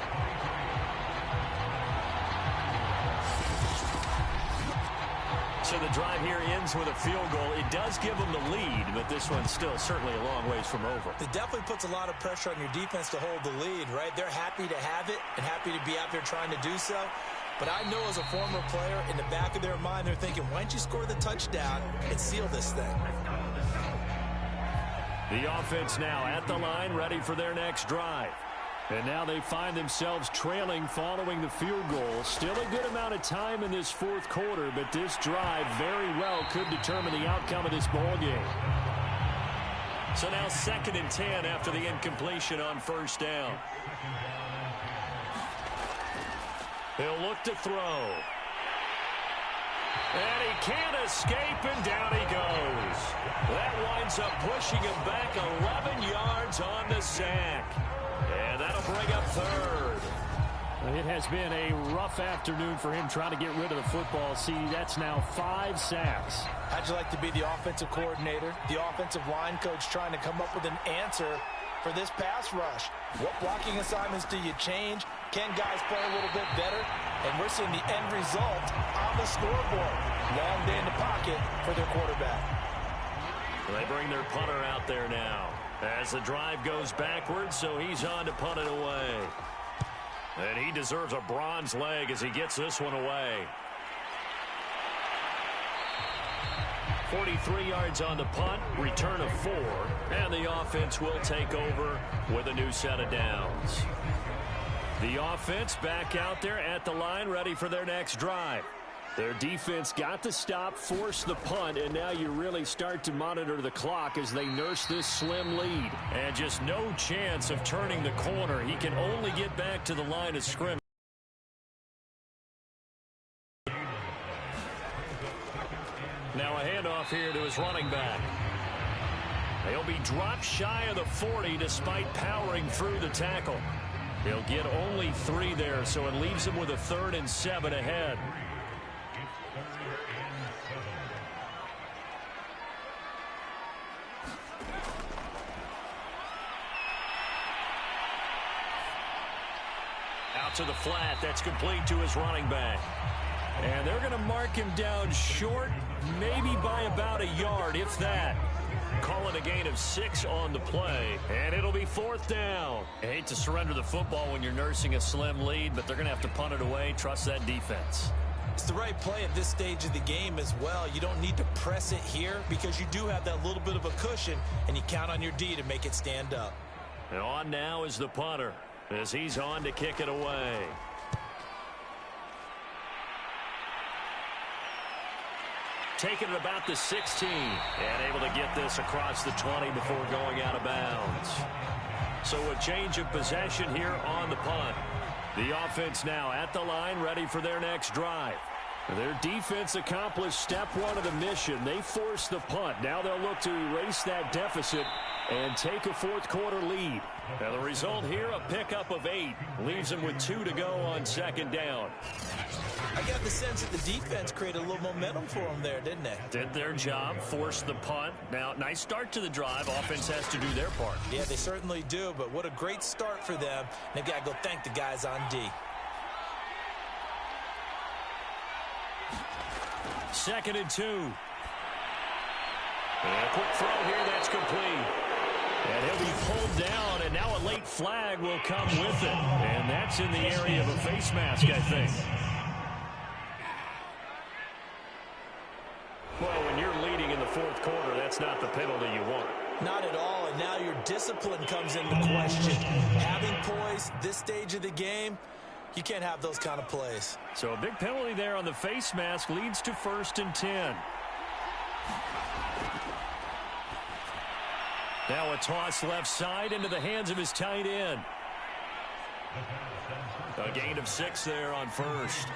So the drive here ends with a field goal. It does give them the lead, but this one's still certainly a long ways from over. It definitely puts a lot of pressure on your defense to hold the lead, right? They're happy to have it and happy to be out there trying to do so. But I know as a former player, in the back of their mind, they're thinking, why don't you score the touchdown and seal this thing? The offense now at the line, ready for their next drive. And now they find themselves trailing following the field goal. Still a good amount of time in this 4th quarter, but this drive very well could determine the outcome of this ball game. So now 2nd and 10 after the incompletion on first down. He'll look to throw. And he can't escape, and down he goes. That winds up pushing him back 11 yards on the sack. And that'll bring up 3rd. It has been a rough afternoon for him trying to get rid of the football. See, that's now 5 sacks. How'd you like to be the offensive coordinator, the offensive line coach trying to come up with an answer for this pass rush? What blocking assignments do you change? Can guys play a little bit better? And we're seeing the end result on the scoreboard. Long day in the pocket for their quarterback. They bring their punter out there now as the drive goes backwards, so he's on to punt it away. And he deserves a bronze leg as he gets this one away. 43 yards on the punt, return of 4, and the offense will take over with a new set of downs. The offense back out there at the line, ready for their next drive. Their defense got the stop, forced the punt, and now you really start to monitor the clock as they nurse this slim lead. And just no chance of turning the corner. He can only get back to the line of scrimmage. Now a handoff here to his running back. He'll be dropped shy of the 40 despite powering through the tackle. He'll get only 3 there, so it leaves him with a 3rd and 7 ahead. Out to the flat. That's complete to his running back. And they're going to mark him down short, maybe by about a yard, if that. Call it a gain of 6 on the play, and it'll be 4th down. I hate to surrender the football when you're nursing a slim lead, but they're going to have to punt it away. Trust that defense. It's the right play at this stage of the game as well. You don't need to press it here because you do have that little bit of a cushion, and you count on your D to make it stand up. And on now is the punter as he's on to kick it away. Taking it about the 16 and able to get this across the 20 before going out of bounds. So a change of possession here on the punt. The offense now at the line, ready for their next drive. Their defense accomplished step 1 of the mission. They forced the punt. Now they'll look to erase that deficit and take a 4th quarter lead. Now the result here, a pickup of 8. Leaves them with 2 to go on 2nd down. I got the sense that the defense created a little momentum for them there, didn't they? Did their job, forced the punt. Now, nice start to the drive. Offense has to do their part. Yeah, they certainly do, but what a great start for them. They've got to go thank the guys on D. 2nd and 2. And a quick throw here, that's complete. And he'll be pulled down, and now a late flag will come with it. And that's in the area of a face mask, I think. Well, when you're leading in the 4th quarter, that's not the penalty you want. Not at all, and now your discipline comes into question. Having poise this stage of the game, you can't have those kind of plays. So a big penalty there on the face mask leads to 1st and 10. Now a toss left side into the hands of his tight end. A gain of 6 there on 1st.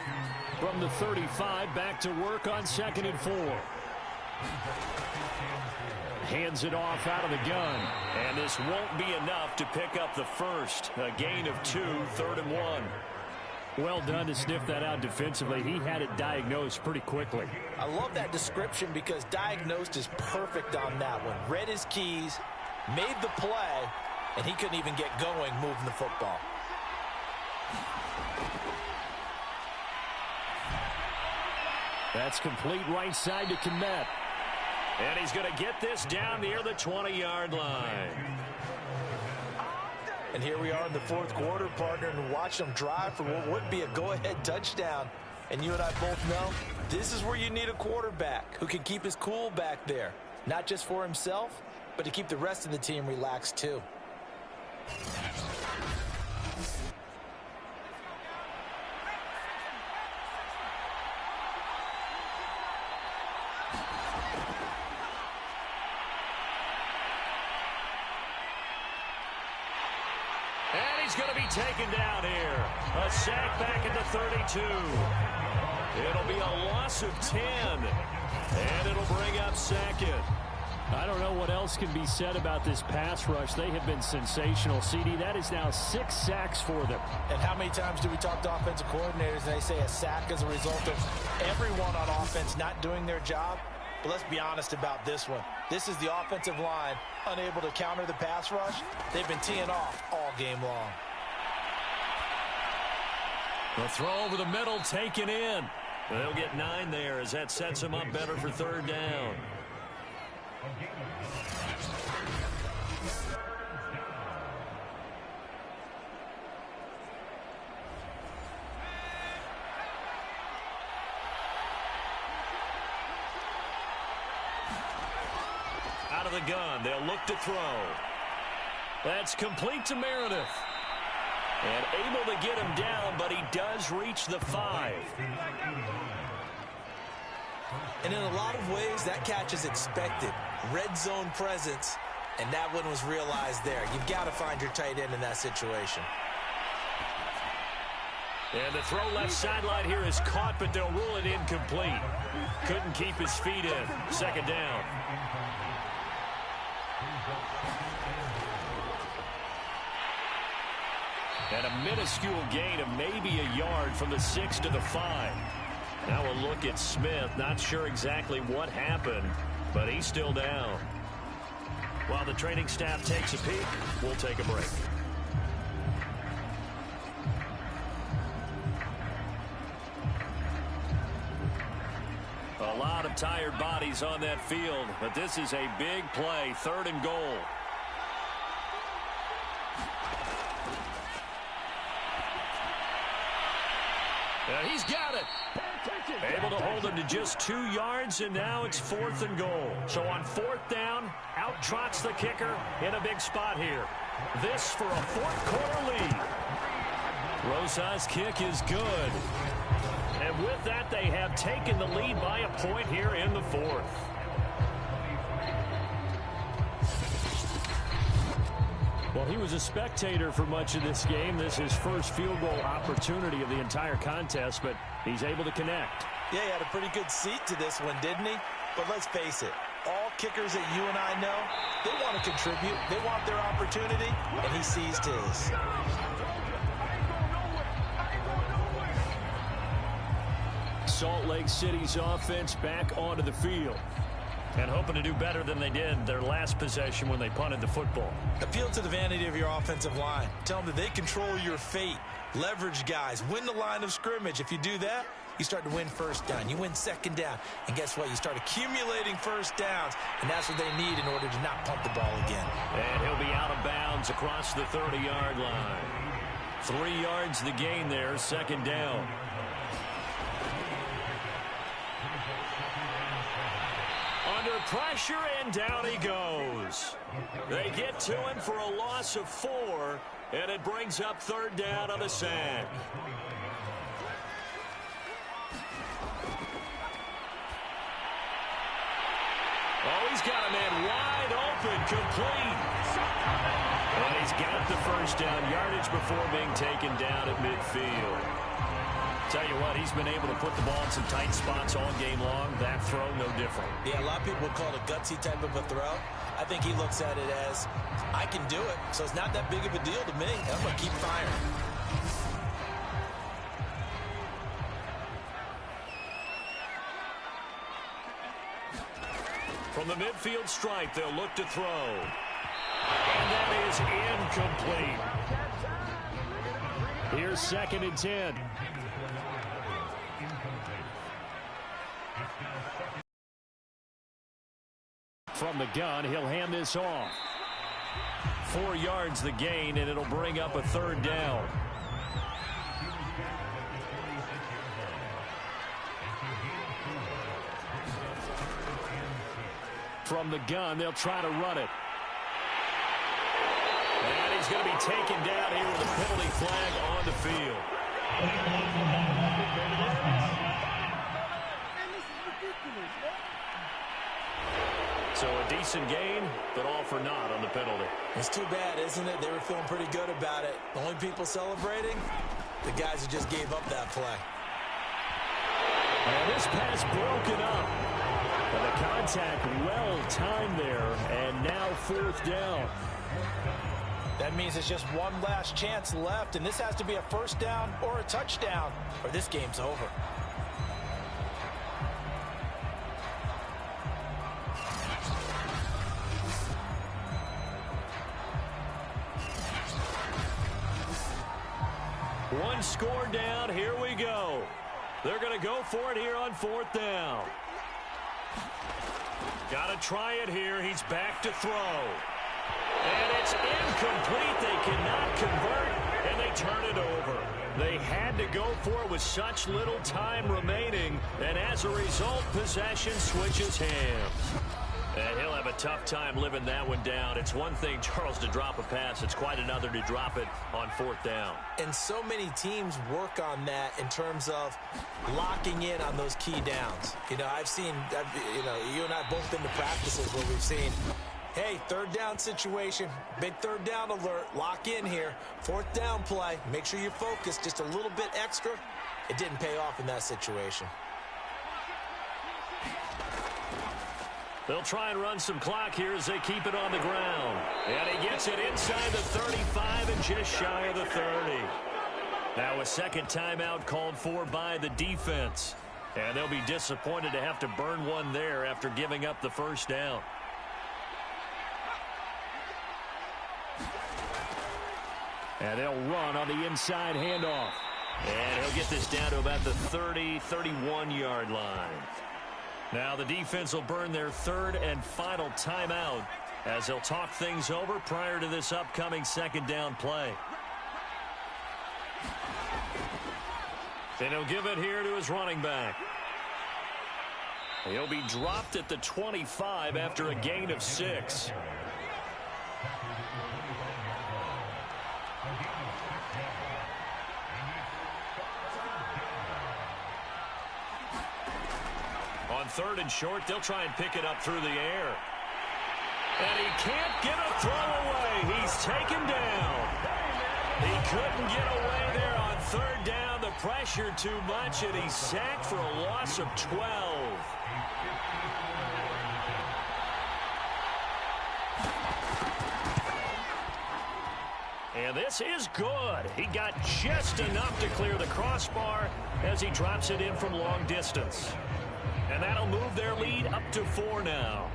From the 35, back to work on 2nd and 4. Hands it off out of the gun. And this won't be enough to pick up the 1st. A gain of 2, 3rd and 1. Well done to sniff that out defensively. He had it diagnosed pretty quickly. I love that description because diagnosed is perfect on that one. Read his keys, made the play, and he couldn't even get going moving the football. That's complete right side to Komet. And he's going to get this down near the 20-yard line. And here we are in the 4th quarter, partner, and watch them drive for what would be a go-ahead touchdown. And you and I both know this is where you need a quarterback who can keep his cool back there. Not just for himself, but to keep the rest of the team relaxed too. going to be taken down here. A sack back at the 32. It'll be a loss of 10. And it'll bring up second. I don't know what else can be said about this pass rush. They have been sensational, CD. That is now 6 sacks for them. And how many times do we talk to offensive coordinators and they say a sack as a result of everyone on offense not doing their job? But let's be honest about this one. This is the offensive line unable to counter the pass rush. They've been teeing off all game long. The throw over the middle taken in. They'll get 9 there as that sets them up better for third down. Out of the gun, they'll look to throw. That's complete to Meredith. And able to get him down, but he does reach the 5. And in a lot of ways, that catch is expected. Red zone presence, and that one was realized there. You've got to find your tight end in that situation. And the throw left sideline here is caught, but they'll rule it incomplete. Couldn't keep his feet in. Second down. And a minuscule gain of maybe a yard from the 6 to the 5. Now we'll look at Smith. Not sure exactly what happened, but he's still down. While the training staff takes a peek, we'll take a break. A lot of tired bodies on that field, but this is a big play, 3rd and goal. He's got it. Able to hold him to just 2 yards, and now it's 4th and goal. So on 4th down, out trots the kicker in a big spot here. This for a 4th quarter lead. Rosa's kick is good. And with that, they have taken the lead by a point here in the 4th. Well, he was a spectator for much of this game. This is his first field goal opportunity of the entire contest, but he's able to connect. Yeah, he had a pretty good seat to this one, didn't he? But let's face it, all kickers that you and I know, they want to contribute. They want their opportunity, and he seized his. Salt Lake City's offense back onto the field. And hoping to do better than they did their last possession when they punted the football. Appeal to the vanity of your offensive line. Tell them that they control your fate. Leverage guys. Win the line of scrimmage. If you do that, you start to win first down. You win second down. And guess what? You start accumulating first downs. And that's what they need in order to not punt the ball again. And he'll be out of bounds across the 30-yard line. 3 yards the gain there, second down. Under pressure, and down he goes. They get to him for a loss of 4, and it brings up 3rd down on the sack. Oh, he's got a man wide open, complete. And he's got the first down, yardage before being taken down at midfield. Tell you what, he's been able to put the ball in some tight spots all game long. That throw, no different. Yeah, a lot of people would call it a gutsy type of a throw. I think he looks at it as, I can do it, so it's not that big of a deal to me. I'm going to keep firing. From the midfield stripe, they'll look to throw. And that is incomplete. Here's 2nd and 10. From the gun, he'll hand this off. 4 yards the gain, and it'll bring up a 3rd down. From the gun, they'll try to run it. And he's going to be taken down here with a penalty flag on the field. So a decent gain, but all for naught on the penalty. It's too bad, isn't it? They were feeling pretty good about it. The only people celebrating, the guys who just gave up that play. And this pass broken up. And the contact well timed there, and now 4th down. That means it's just one last chance left, and this has to be a 1st down or a touchdown, or this game's over. One score down. Here we go. They're going to go for it here on 4th down. Got to try it here. He's back to throw. And it's incomplete. They cannot convert, and they turn it over. They had to go for it with such little time remaining, and as a result, possession switches hands. And he'll have a tough time living that one down. It's one thing, Charles, to drop a pass. It's quite another to drop it on 4th down. And so many teams work on that in terms of locking in on those key downs. You know, you and I both been to practices where we've seen, hey, 3rd down situation, big 3rd down alert, lock in here. 4th down play, make sure you're focused just a little bit extra. It didn't pay off in that situation. They'll try and run some clock here as they keep it on the ground. And he gets it inside the 35 and just shy of the 30. Now a second timeout called for by the defense. And they'll be disappointed to have to burn one there after giving up the 1st down. And they'll run on the inside handoff. And he'll get this down to about the 30, 31-yard line. Now the defense will burn their 3rd and final timeout as they'll talk things over prior to this upcoming 2nd down play. And he'll give it here to his running back. He'll be dropped at the 25 after a gain of 6. On 3rd and short, they'll try and pick it up through the air. And he can't get a throw away. He's taken down. He couldn't get away there on 3rd down. The pressure too much, and he's sacked for a loss of 12. And this is good. He got just enough to clear the crossbar as he drops it in from long distance. And that'll move their lead up to 4 now.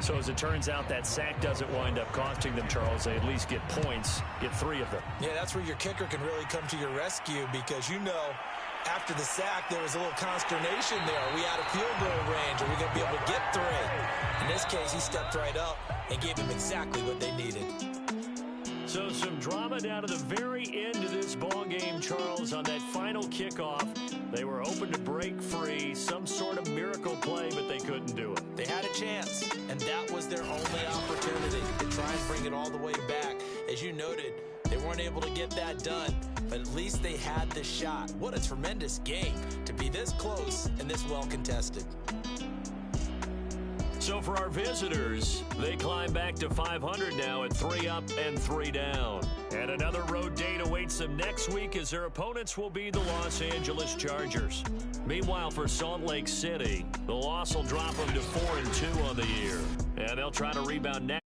So as it turns out, that sack doesn't wind up costing them, Charles. They at least get points, get 3 of them. Yeah, that's where your kicker can really come to your rescue because, you know, after the sack, there was a little consternation there. Are we out of field goal range? Are we going to be able to get 3? In this case, he stepped right up and gave them exactly what they needed. So some drama down to the very end of this ball game, Charles, on that final kickoff. They were hoping to break free, some sort of miracle play, but they couldn't do it. They had a chance, and that was their only opportunity to try and bring it all the way back. As you noted, they weren't able to get that done, but at least they had the shot. What a tremendous game to be this close and this well contested. So for our visitors, they climb back to 500 now at 3 up and 3 down. And another road date awaits them next week as their opponents will be the Los Angeles Chargers. Meanwhile, for Salt Lake City, the loss will drop them to 4-2 on the year. And they'll try to rebound next.